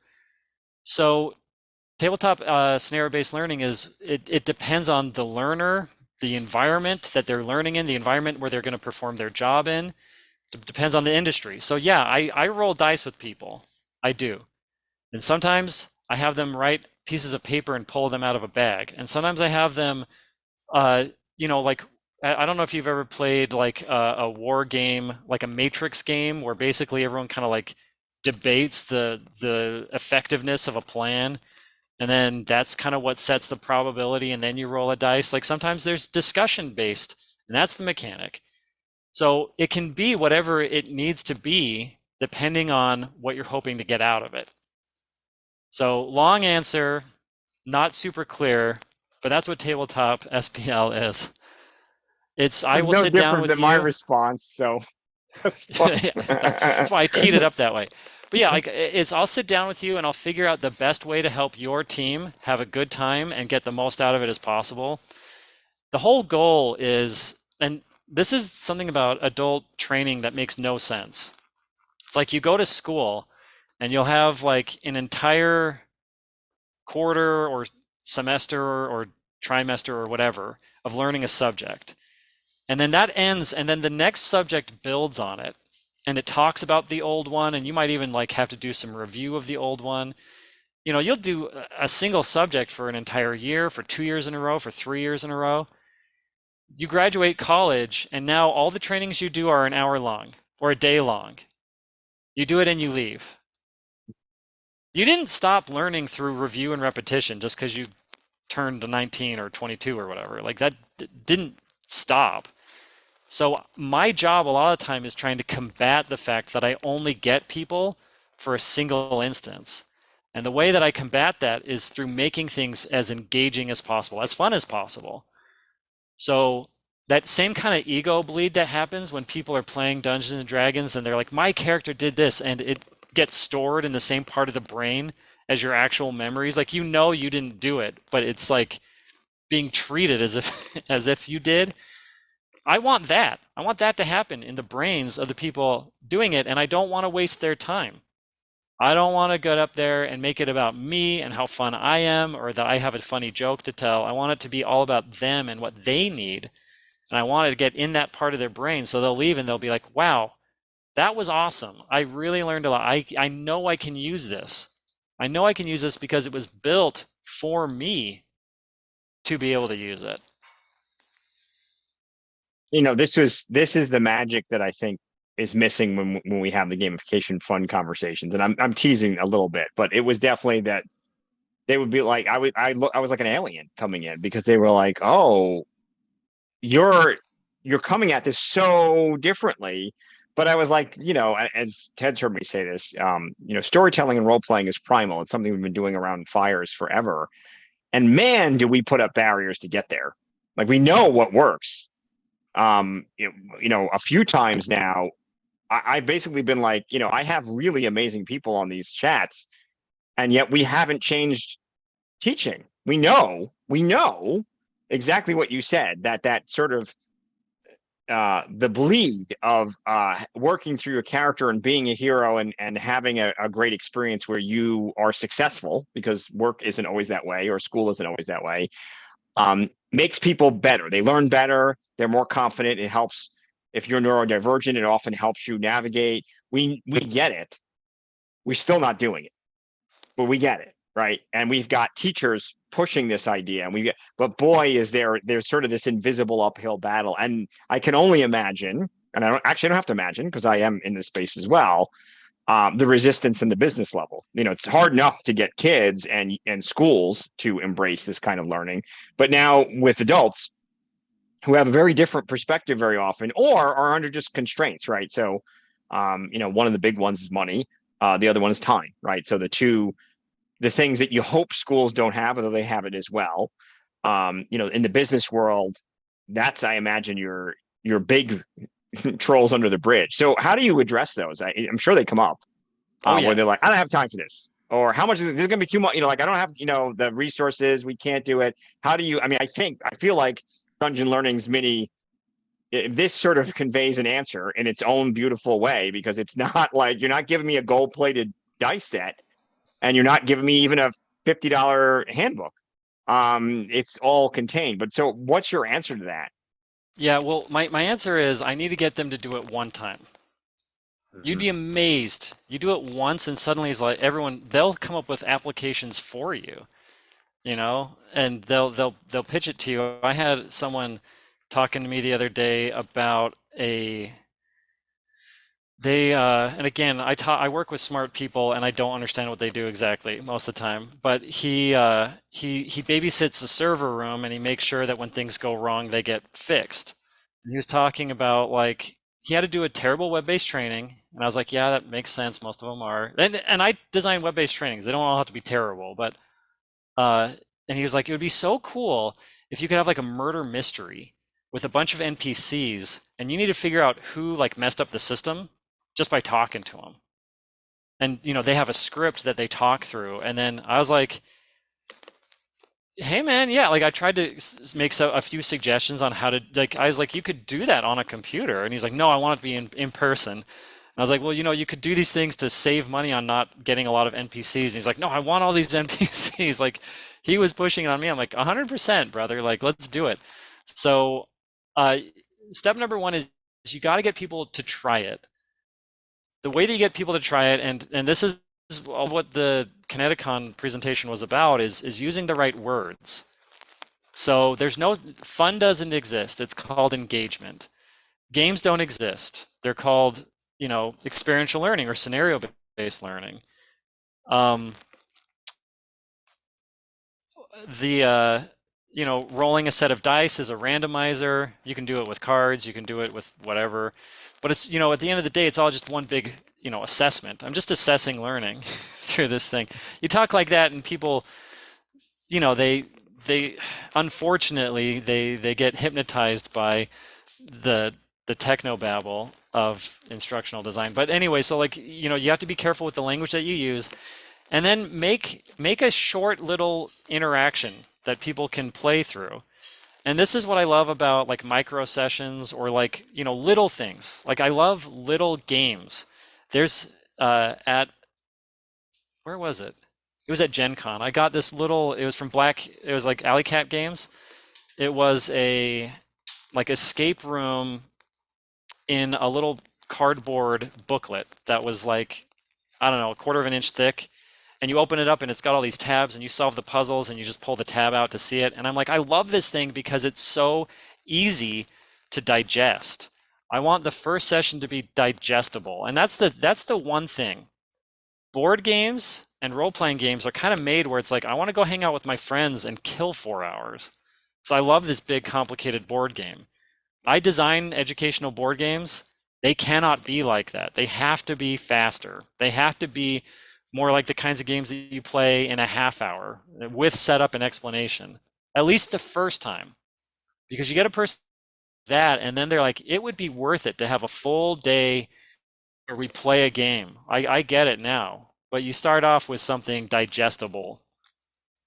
So tabletop scenario-based learning it depends on the learner, the environment that they're learning in, the environment where they're going to perform their job in. It depends on the industry. So yeah, I roll dice with people. I do. And sometimes I have them write pieces of paper and pull them out of a bag. And sometimes I have them, like, I don't know if you've ever played like a war game, like a Matrix game, where basically everyone kind of like debates the effectiveness of a plan. And then that's kind of what sets the probability. And then you roll a dice. Like sometimes there's discussion based, and that's the mechanic. So it can be whatever it needs to be, depending on what you're hoping to get out of it. So long answer, not super clear, but that's what tabletop SPL is. I will no sit down different with than my you. response, so that's fine. That's why I teed it up that way. But yeah, I'll sit down with you and I'll figure out the best way to help your team have a good time and get the most out of it as possible. The whole goal is, and this is something about adult training that makes no sense. It's like you go to school and you'll have like an entire quarter or semester or trimester or whatever of learning a subject. And then that ends, and then the next subject builds on it. And it talks about the old one, and you might even like have to do some review of the old one. You'll do a single subject for an entire year, for 2 years in a row, for 3 years in a row. You graduate college, and now all the trainings you do are an hour long or a day long. You do it and you leave. You didn't stop learning through review and repetition just because you turned to 19 or 22 or whatever. Like that didn't stop. So my job a lot of the time is trying to combat the fact that I only get people for a single instance. And the way that I combat that is through making things as engaging as possible, as fun as possible. So that same kind of ego bleed that happens when people are playing Dungeons and Dragons and they're like, my character did this, and it gets stored in the same part of the brain as your actual memories. Like you didn't do it, but it's like being treated as if as if you did. I want that. I want that to happen in the brains of the people doing it, and I don't want to waste their time. I don't want to get up there and make it about me and how fun I am or that I have a funny joke to tell. I want it to be all about them and what they need. And I want it to get in that part of their brain so they'll leave and they'll be like, wow, that was awesome. I really learned a lot. I know I can use this. I know I can use this because it was built for me to be able to use it. This is the magic that I think is missing when we have the gamification fun conversations. And I'm teasing a little bit, but it was definitely that they would be like, I was like an alien coming in because they were like, oh, you're coming at this so differently. But I was like, as Ted's heard me say this, storytelling and role playing is primal. It's something we've been doing around fires forever. And man, do we put up barriers to get there. Like we know what works. A few times now, I've basically been like, I have really amazing people on these chats, and yet we haven't changed teaching. We know exactly what you said, that sort of the bleed of working through a character and being a hero and having a great experience where you are successful because work isn't always that way or school isn't always that way, makes people better. They learn better. They're more confident. It helps if you're neurodivergent. It often helps you navigate. We get it. We're still not doing it, but we get it, right? And we've got teachers pushing this idea, and but boy, is there's sort of this invisible uphill battle. And I can only imagine, and I don't have to imagine because I am in this space as well. The resistance in the business level. It's hard enough to get kids and schools to embrace this kind of learning, but now with adults who have a very different perspective very often, or are under just constraints, right? So, one of the big ones is money. The other one is time, right? So the things that you hope schools don't have, although they have it as well. In the business world, that's, I imagine, your big trolls under the bridge. So how do you address those? I'm sure they come up where they're like, I don't have time for this, or how much is this going to be too much? Like I don't have, the resources, we can't do it. How do you, I feel like Dungeon Learning's this sort of conveys an answer in its own beautiful way, because it's not like you're not giving me a gold plated dice set and you're not giving me even a $50 handbook. It's all contained. But so what's your answer to that? Yeah, well, my answer is I need to get them to do it one time. You'd be amazed. You do it once and suddenly it's like they'll come up with applications for you, and they'll pitch it to you. I had someone talking to me the other day about and again, I work with smart people and I don't understand what they do exactly most of the time, but he babysits a server room and he makes sure that when things go wrong, they get fixed. And he was talking about like he had to do a terrible web-based training, and I was like, yeah, that makes sense. Most of them are, and I design web-based trainings. They don't all have to be terrible, but and he was like, it would be so cool if you could have like a murder mystery with a bunch of NPCs, and you need to figure out who like messed up the system just by talking to them. And they have a script that they talk through, and then I was like, hey man, yeah, like I tried to make a few suggestions on how to, like, I was like, you could do that on a computer, and he's like, no, I want it to be in person. And I was like, well, you could do these things to save money on not getting a lot of NPCs. And he's like, no, I want all these NPCs. Like he was pushing it on me. I'm like, 100%, brother. Like, let's do it. So step number one is you got to get people to try it. The way that you get people to try it, and this is what the Kineticon presentation was about, is using the right words. So there's no fun doesn't exist. It's called engagement. Games don't exist. They're called, experiential learning or scenario-based learning. Um, rolling a set of dice is a randomizer. You can do it with cards, you can do it with whatever. But it's, at the end of the day, it's all just one big, assessment. I'm just assessing learning through this thing. You talk like that and people, they unfortunately they get hypnotized by the techno babble of instructional design. But anyway, so like, you have to be careful with the language that you use, and then make a short little interaction that people can play through. And this is what I love about like micro sessions or like, little things. Like I love little games. There's at where was it? It was at Gen Con. I got this little, it was from it was like Alley Cat Games. It was a like escape room in a little cardboard booklet that was like, I don't know, a quarter of an inch thick. And you open it up and it's got all these tabs and you solve the puzzles and you just pull the tab out to see it. And I'm like, I love this thing because it's so easy to digest. I want the first session to be digestible. And that's the one thing. Board games and role-playing games are kind of made where it's like, I want to go hang out with my friends and kill 4 hours. So I love this big complicated board game. I design educational board games. They cannot be like that. They have to be faster. They have to be more like the kinds of games that you play in a half hour with setup and explanation, at least the first time. Because you get a person that, and then they're like, it would be worth it to have a full day where we play a game. I get it now, but you start off with something digestible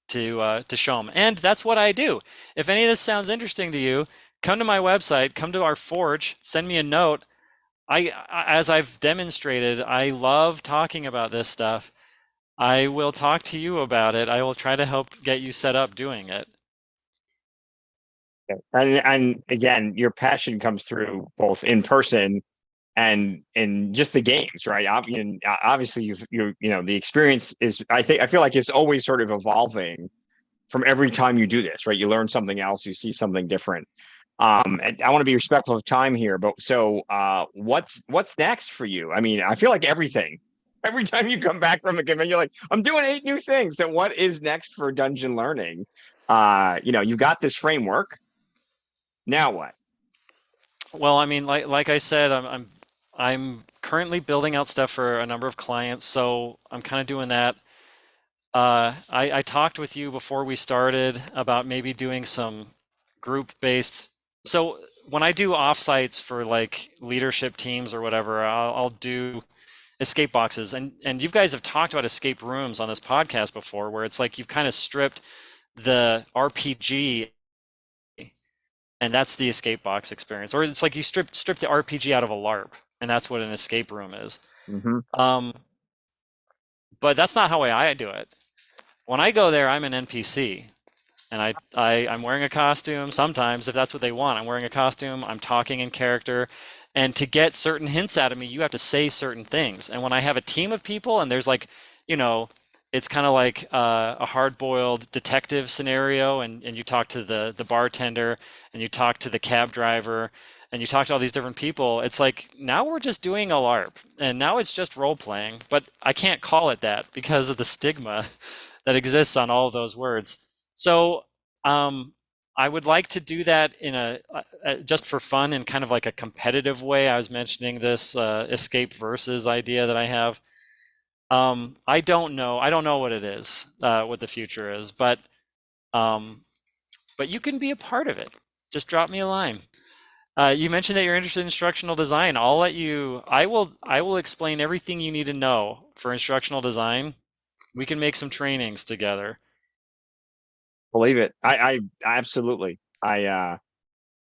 to show them. And that's what I do. If any of this sounds interesting to you, come to my website, come to our forge, send me a note. As I've demonstrated, I love talking about this stuff. I will talk to you about it. I will try to help get you set up doing it. And again, your passion comes through both in person and in just the games, right? Obviously, the experience is. I feel like it's always sort of evolving from every time you do this, right? You learn something else, you see something different. And I want to be respectful of time here, but so what's next for you? I mean, I feel like everything. Every time you come back from a convention, you're like, I'm doing 8 new things. So what is next for Dungeon Learning? You've got this framework. Now what? Well, I mean, like I said, I'm currently building out stuff for a number of clients, so I'm kind of doing that. I talked with you before we started about maybe doing some group-based. So when I do offsites for like leadership teams or whatever, I'll do escape boxes. And you guys have talked about escape rooms on this podcast before, where it's like you've kind of stripped the RPG, and that's the escape box experience. Or it's like you strip the RPG out of a LARP, and that's what an escape room is. Mm-hmm. But that's not how I do it. When I go there, I'm an NPC, and I'm wearing a costume. Sometimes, if that's what they want, I'm wearing a costume. I'm talking in character, and to get certain hints out of me, you have to say certain things. And when I have a team of people, and there's like, it's kind of like a hard-boiled detective scenario, and you talk to the bartender, and you talk to the cab driver, and you talk to all these different people. It's like, now we're just doing a LARP, and now it's just role-playing, but I can't call it that because of the stigma that exists on all of those words. So I would like to do that in just for fun in kind of like a competitive way. I was mentioning this escape versus idea that I have. I don't know. I don't know what it is, what the future is, but you can be a part of it. Just drop me a line. You mentioned that you're interested in instructional design. I will explain everything you need to know for instructional design. We can make some trainings together. Believe it. I absolutely.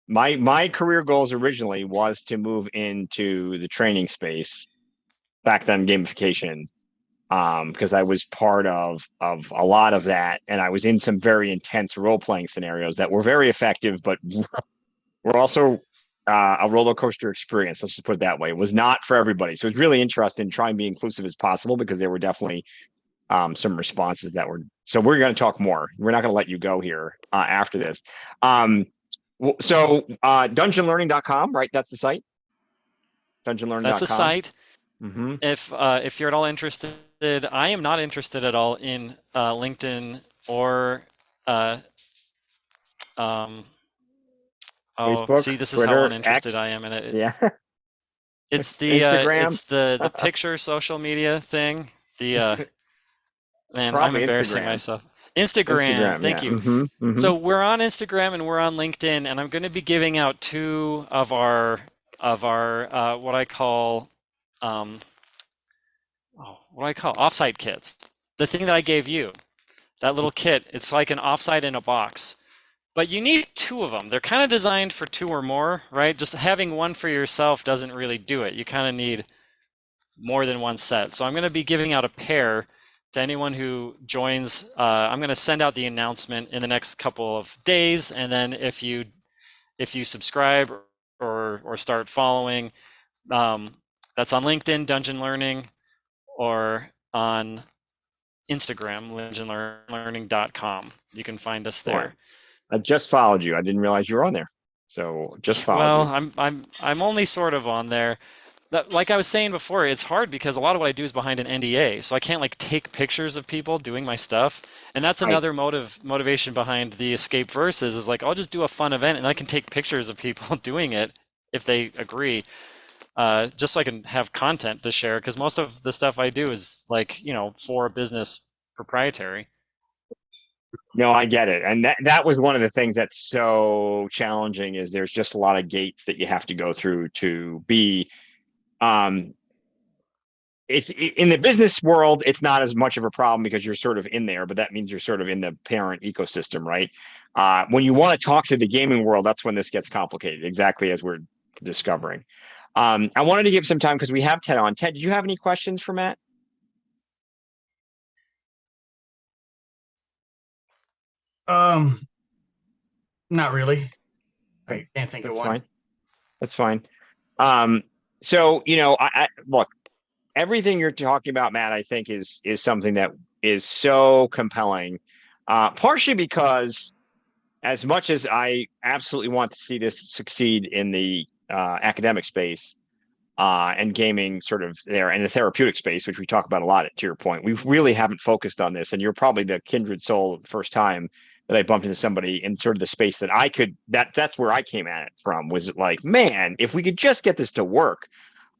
My career goals originally was to move into the training space, back then gamification, because I was part of a lot of that, and I was in some very intense role playing scenarios that were very effective, but were also a roller coaster experience. Let's just put it that way. It was not for everybody, so it's really interesting to try and be inclusive as possible, because there were definitely some responses that were. So we're going to talk more. We're not going to let you go here after this. Dungeonlearning.com, right? That's the site. That's the Dungeonlearning.com. site. Mm-hmm. If you're at all interested, I am not interested at all in LinkedIn or um, oh, Facebook, see, this is how Twitter, uninterested I X. am in it. Yeah. It's Instagram. the picture social media thing. Man, I'm Probably embarrassing Instagram. myself. Instagram, Instagram. thank Yeah. you. Mm-hmm. Mm-hmm. So we're on Instagram and we're on LinkedIn, and I'm going to be giving out two of our what I call um, what do I call offsite kits. The thing that I gave you, that little kit, it's like an offsite in a box. But you need two of them. They're kind of designed for two or more, right? Just having one for yourself doesn't really do it. You kind of need more than one set. So I'm going to be giving out a pair to anyone who joins. I'm going to send out the announcement in the next couple of days, and then if you subscribe or start following, that's on LinkedIn, Dungeon Learning, or on Instagram, dungeonlearning.com. You can find us All right. there. I just followed you. I didn't realize you were on there. So just followed Well, you. I'm only sort of on there. Like I was saying before, it's hard because a lot of what I do is behind an NDA, so I can't like take pictures of people doing my stuff. And that's Right. another motivation behind the Escape Verses is like I'll just do a fun event and I can take pictures of people doing it if they agree, just so I can have content to share. Because most of the stuff I do is like for business proprietary. No, I get it. And that was one of the things that's so challenging is there's just a lot of gates that you have to go through to be um it's in the business world, it's not as much of a problem because you're sort of in there, but that means you're sort of in the parent ecosystem, right? When you want to talk to the gaming world, that's when this gets complicated, exactly as we're discovering. I wanted to give some time because we have Ted on. Ted, did you have any questions for Matt? Um, Not really. Okay, I can't think of that's one. fine. That's fine. Um, so I look, everything you're talking about, Matt, I think is something that is so compelling. Partially because as much as I absolutely want to see this succeed in the academic space and gaming sort of there and the therapeutic space, which we talk about a lot, to your point, we really haven't focused on this. And you're probably the kindred soul the first time that I bumped into somebody in sort of the space that I could, that's where I came at it from, was like, man, if we could just get this to work.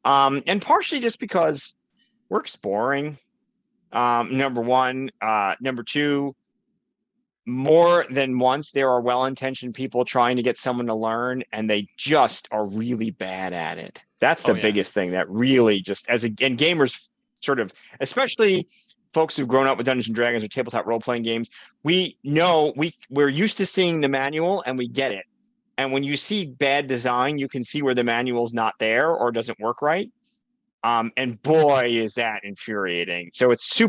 And partially just because work's boring. Number one. Number two, more than once there are well-intentioned people trying to get someone to learn and they just are really bad at it. That's the Oh yeah. biggest thing that really just and gamers sort of, especially folks who've grown up with Dungeons and Dragons or tabletop role-playing games, we know we're used to seeing the manual and we get it. And when you see bad design, you can see where the manual's not there or doesn't work right. And boy, is that infuriating. So it's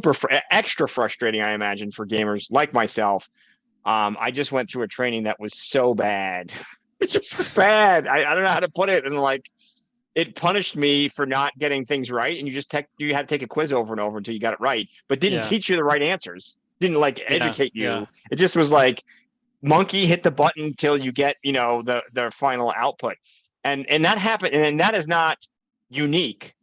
extra frustrating, I imagine, for gamers like myself. I just went through a training that was so bad. It's just bad. I don't know how to put it. And like, it punished me for not getting things right. And you had to take a quiz over and over until you got it right, but didn't Yeah. teach you the right answers. Didn't like Yeah. educate Yeah. you. It just was like monkey hit the button till you get, the final output. And that happened. And that is not unique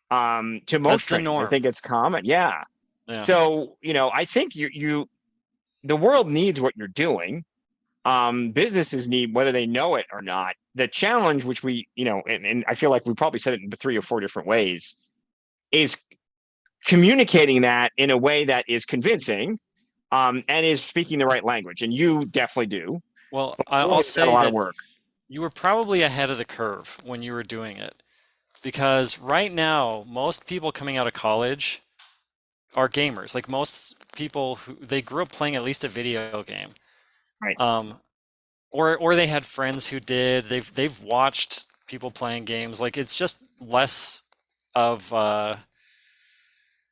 to most That's the trainings. I norm. think it's common. Yeah. Yeah. So, I think the world needs what you're doing. Businesses need, whether they know it or not. The challenge, which we, and I feel like we probably said it in 3 or 4 different ways, is communicating that in a way that is convincing, and is speaking the right language. And you definitely do. Well, Boy, I'll is that a say lot of that work. you were probably ahead of the curve when you were doing it because right now, most people coming out of college are gamers. Like most people who they grew up playing at least a video game. Right. Um, or they had friends who did. They've watched people playing games. Like it's just less of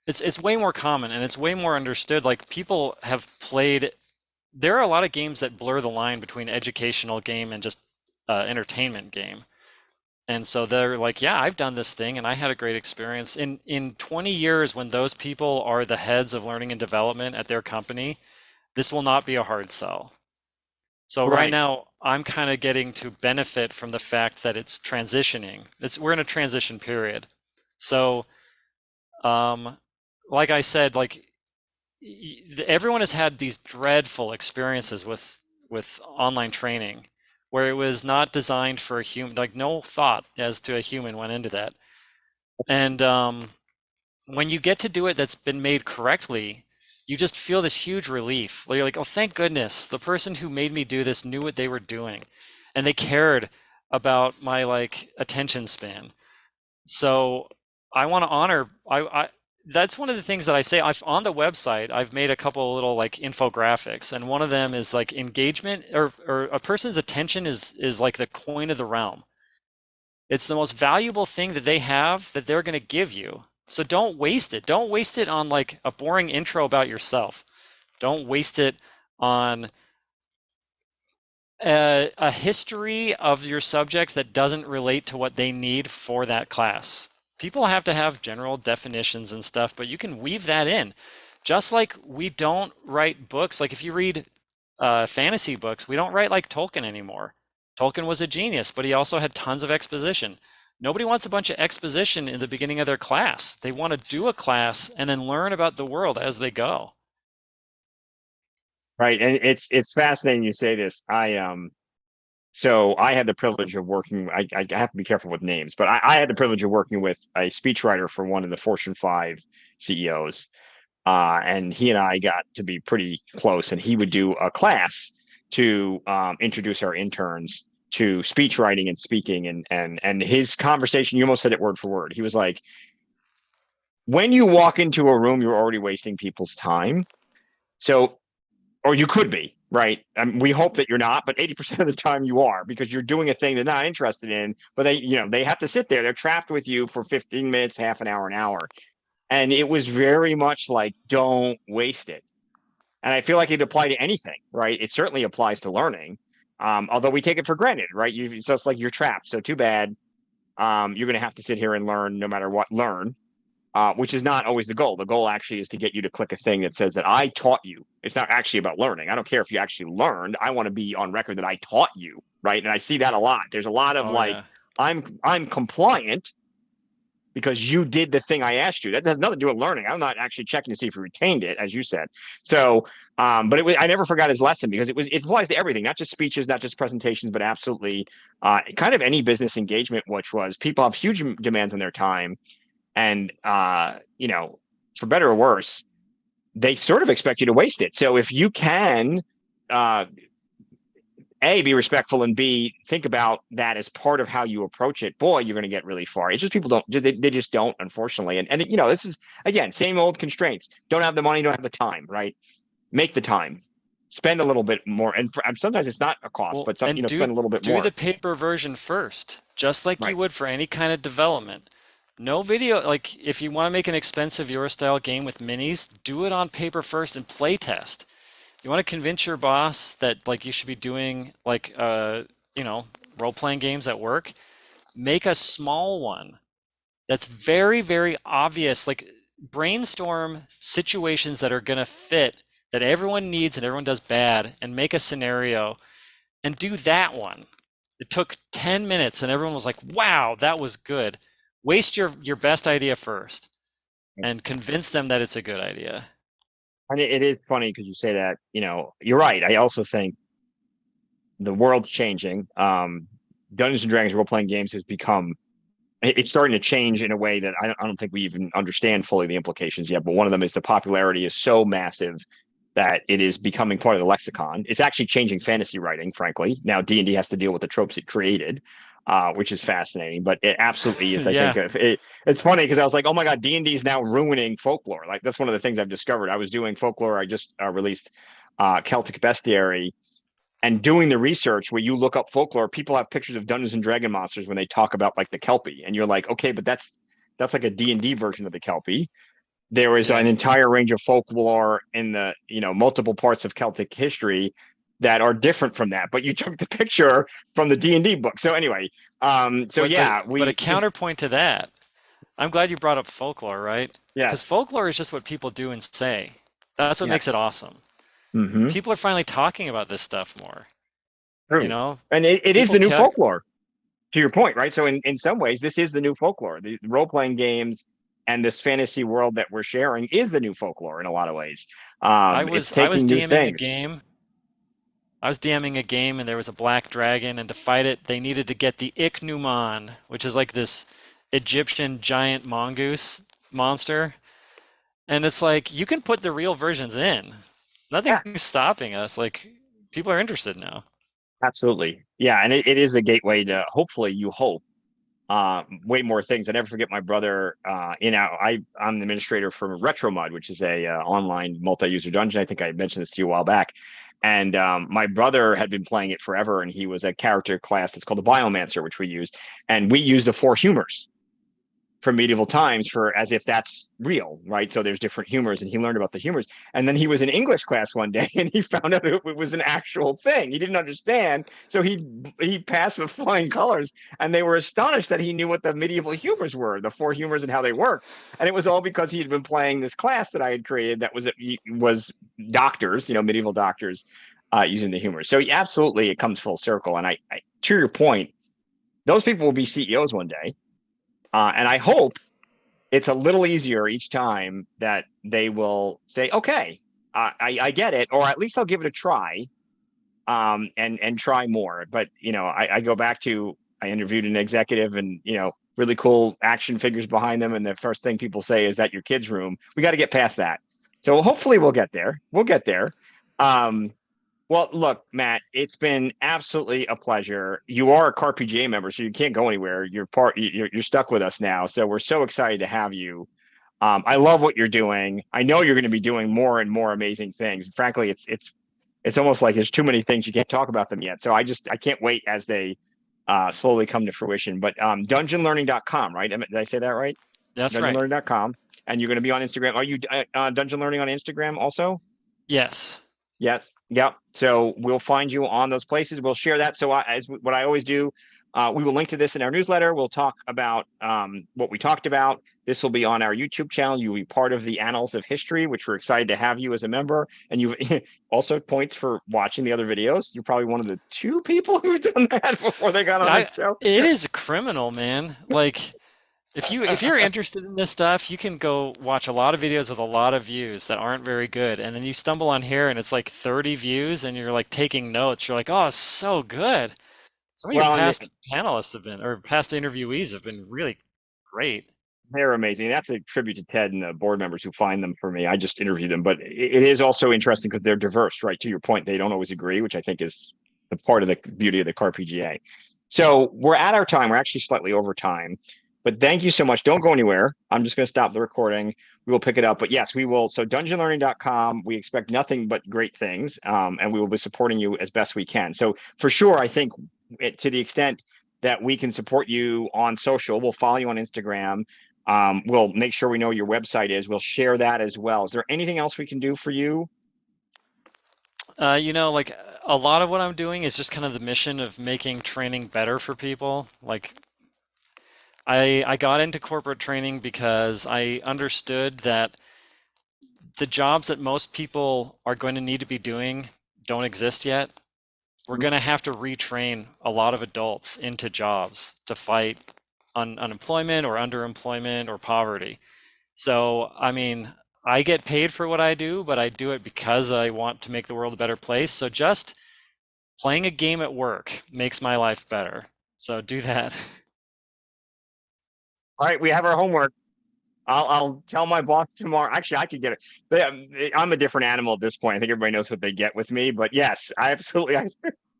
it's way more common and it's way more understood. Like people have played. There are a lot of games that blur the line between educational game and just entertainment game. And so they're like, yeah, I've done this thing and I had a great experience. In 20 years, when those people are the heads of learning and development at their company, this will not be a hard sell. So right Right. now, I'm kind of getting to benefit from the fact that it's transitioning. We're in a transition period. So, um, like I said, like everyone has had these dreadful experiences with online training where it was not designed for a human, like no thought as to a human went into that. And when you get to do it that's been made correctly, you just feel this huge relief. You're like, oh, thank goodness, the person who made me do this knew what they were doing, and they cared about my like attention span. So I want to honor. I that's one of the things that I say. On the website, I've made a couple of little like infographics, and one of them is like engagement or a person's attention is like the coin of the realm. It's the most valuable thing that they have that they're going to give you. So don't waste it. Don't waste it on like a boring intro about yourself. Don't waste it on a history of your subject that doesn't relate to what they need for that class. People have to have general definitions and stuff, but you can weave that in. Just like we don't write books, like if you read fantasy books, we don't write like Tolkien anymore. Tolkien was a genius, but he also had tons of exposition. Nobody wants a bunch of exposition in the beginning of their class. They want to do a class and then learn about the world as they go. Right. And it's fascinating you say this. So I had the privilege of working. I have to be careful with names, but I had the privilege of working with a speechwriter for one of the Fortune 5 CEOs. And he and I got to be pretty close. And he would do a class to introduce our interns to speech writing and speaking. And his conversation, you almost said it word for word. He was like, when you walk into a room, you're already wasting people's time. So, or you could be, right? We hope that you're not, but 80% of the time you are, because you're doing a thing they're not interested in, but they have to sit there. They're trapped with you for 15 minutes, half an hour, an hour. And it was very much like, don't waste it. And I feel like it applied to anything, right? It certainly applies to learning. Although we take it for granted, right? It's just like you're trapped. So too bad. You're going to have to sit here and learn no matter what, which is not always the goal. The goal actually is to get you to click a thing that says that I taught you. It's not actually about learning. I don't care if you actually learned. I want to be on record that I taught you, right? And I see that a lot. There's a lot of Oh like, yeah. I'm compliant because you did the thing I asked you. That has nothing to do with learning. I'm not actually checking to see if you retained it, as you said. So, but I never forgot his lesson because it applies to everything, not just speeches, not just presentations, but absolutely kind of any business engagement, which was people have huge demands on their time. And, for better or worse, they sort of expect you to waste it. So if you can, uh, A, be respectful, and B, think about that as part of how you approach it, boy, you're going to get really far. It's just people don't, they just don't, unfortunately. And, this is, again, same old constraints. Don't have the money, don't have the time, right? Make the time. Spend a little bit more. And sometimes it's not a cost, Well, but and spend a little bit do more. the paper version first, just like you Right. would for any kind of development. No video, like if you want to make an expensive Euro style game with minis, do it on paper first and play test. You want to convince your boss that like you should be doing like role-playing games at work, make a small one that's very, very obvious. Like brainstorm situations that are going to fit that everyone needs and everyone does bad and make a scenario and do that one. It took 10 minutes and everyone was like, wow, that was good. Waste your best idea first and convince them that it's a good idea. And it is funny because you say that, you're right. I also think the world's changing. Dungeons and Dragons role playing games has become it's starting to change in a way that I don't think we even understand fully the implications yet. But one of them is the popularity is so massive that it is becoming part of the lexicon. It's actually changing fantasy writing, frankly. Now D&D has to deal with the tropes it created, which is fascinating. But it absolutely is. I think Yeah. it's funny because I was like, oh my god, D&D is now ruining folklore. Like that's one of the things I've discovered. I was doing folklore. I just released Celtic Bestiary, and doing the research where you look up folklore, people have pictures of Dungeons and Dragon monsters when they talk about like the Kelpie, and you're like, okay, but that's like a D&D version of the Kelpie. There is Yeah. an entire range of folklore in the multiple parts of Celtic history that are different from that, but you took the picture from the D&D book. So anyway, so yeah, But a counterpoint to that, I'm glad you brought up folklore, right? Because yes, folklore is just what people do and say. That's what makes it yes. awesome. Mm-hmm. People are finally talking about this stuff more. You True. know, And it is people the new care. folklore, to your point, right? So in some ways, this is the new folklore. The role-playing games and this fantasy world that we're sharing is the new folklore in a lot of ways. It's I was taking new DMing a things. game. I was DMing a game and there was a black dragon, and to fight it, they needed to get the Ichneumon, which is like this Egyptian giant mongoose monster. And it's like you can put the real versions in. Yeah, Nothing's stopping us. Like people are interested now. absolutely. Yeah, and it is a gateway to hopefully you hope way more things. I never forget my brother. I'm the administrator for RetroMud, which is a online multi-user dungeon. I think I mentioned this to you a while back. And my brother had been playing it forever, and he was a character class that's called the Biomancer, which we used, and we used the four humors from medieval times for as if that's real, right? So there's different humors, and he learned about the humors. And then he was in English class one day, and he found out it was an actual thing. He didn't understand, so he passed with flying colors, and they were astonished that he knew what the medieval humors were, the four humors and how they worked. And it was all because he had been playing this class that I had created that was doctors, medieval doctors, using the humors. So absolutely, it comes full circle. And I to your point, those people will be CEOs one day. And I hope it's a little easier each time that they will say, okay, I get it, or at least I'll give it a try, and try more. But, I go back to, I interviewed an executive and, really cool action figures behind them. And the first thing people say is that your kid's room. We got to get past that. So hopefully we'll get there. We'll get there. Um, well, look, Matt, it's been absolutely a pleasure. You are a CAR-PGA member, so you can't go anywhere. You're stuck with us now. So we're so excited to have you. I love what you're doing. I know you're going to be doing more and more amazing things. Frankly, it's almost like there's too many things you can't talk about them yet. So I can't wait as they slowly come to fruition. But dungeonlearning.com, right? Did I say that right? That's right. Dungeonlearning.com. And you're going to be on Instagram. Are you Dungeon Learning on Instagram also? Yes. Yes. Yep. So we'll find you on those places. We'll share that. So what I always do, we will link to this in our newsletter. We'll talk about what we talked about. This will be on our YouTube channel. You'll be part of the Annals of History, which we're excited to have you as a member. And you've also points for watching the other videos. You're probably one of the two people who've done that before they got on the show. It is criminal, man. Like if you're interested in this stuff, you can go watch a lot of videos with a lot of views that aren't very good, and then you stumble on here and it's like 30 views, and you're like taking notes. You're like, oh, it's so good. Some of your Well, and past panelists have been, or past interviewees have been really great. they're amazing. That's a tribute to Ted and the board members who find them for me. I just interview them, but it is also interesting because they're diverse, right? To your point, they don't always agree, which I think is the part of the beauty of the CAR-PGA. So we're at our time. We're actually slightly over time, but thank you so much. Don't go anywhere. I'm just going to stop the recording. We will pick it up, but yes, we will. So dungeonlearning.com, we expect nothing but great things, and we will be supporting you as best we can. So for sure, I think to the extent that we can support you on social, we'll follow you on Instagram. We'll make sure we know your website is. We'll share that as well. Is there anything else we can do for you? Like a lot of what I'm doing is just kind of the mission of making training better for people. Like I got into corporate training because I understood that the jobs that most people are going to need to be doing don't exist yet. We're going to have to retrain a lot of adults into jobs to fight unemployment or underemployment or poverty. So, I mean, I get paid for what I do, but I do it because I want to make the world a better place. So just playing a game at work makes my life better. So do that. All right, we have our homework. I'll tell my boss tomorrow. Actually, I could get it. I'm a different animal at this point. I think everybody knows what they get with me. But yes, I absolutely.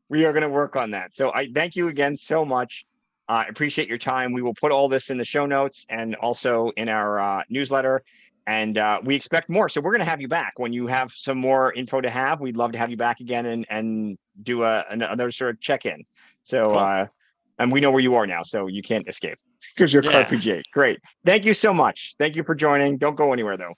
We are going to work on that. So I thank you again so much. I appreciate your time. We will put all this in the show notes and also in our newsletter. And we expect more. So we're going to have you back when you have some more info to have. We'd love to have you back again and do another sort of check-in. So, Cool. and we know where you are now, so you can't escape because you're Yeah. CAR-PGA. Great. Thank you so much. Thank you for joining. Don't go anywhere, though.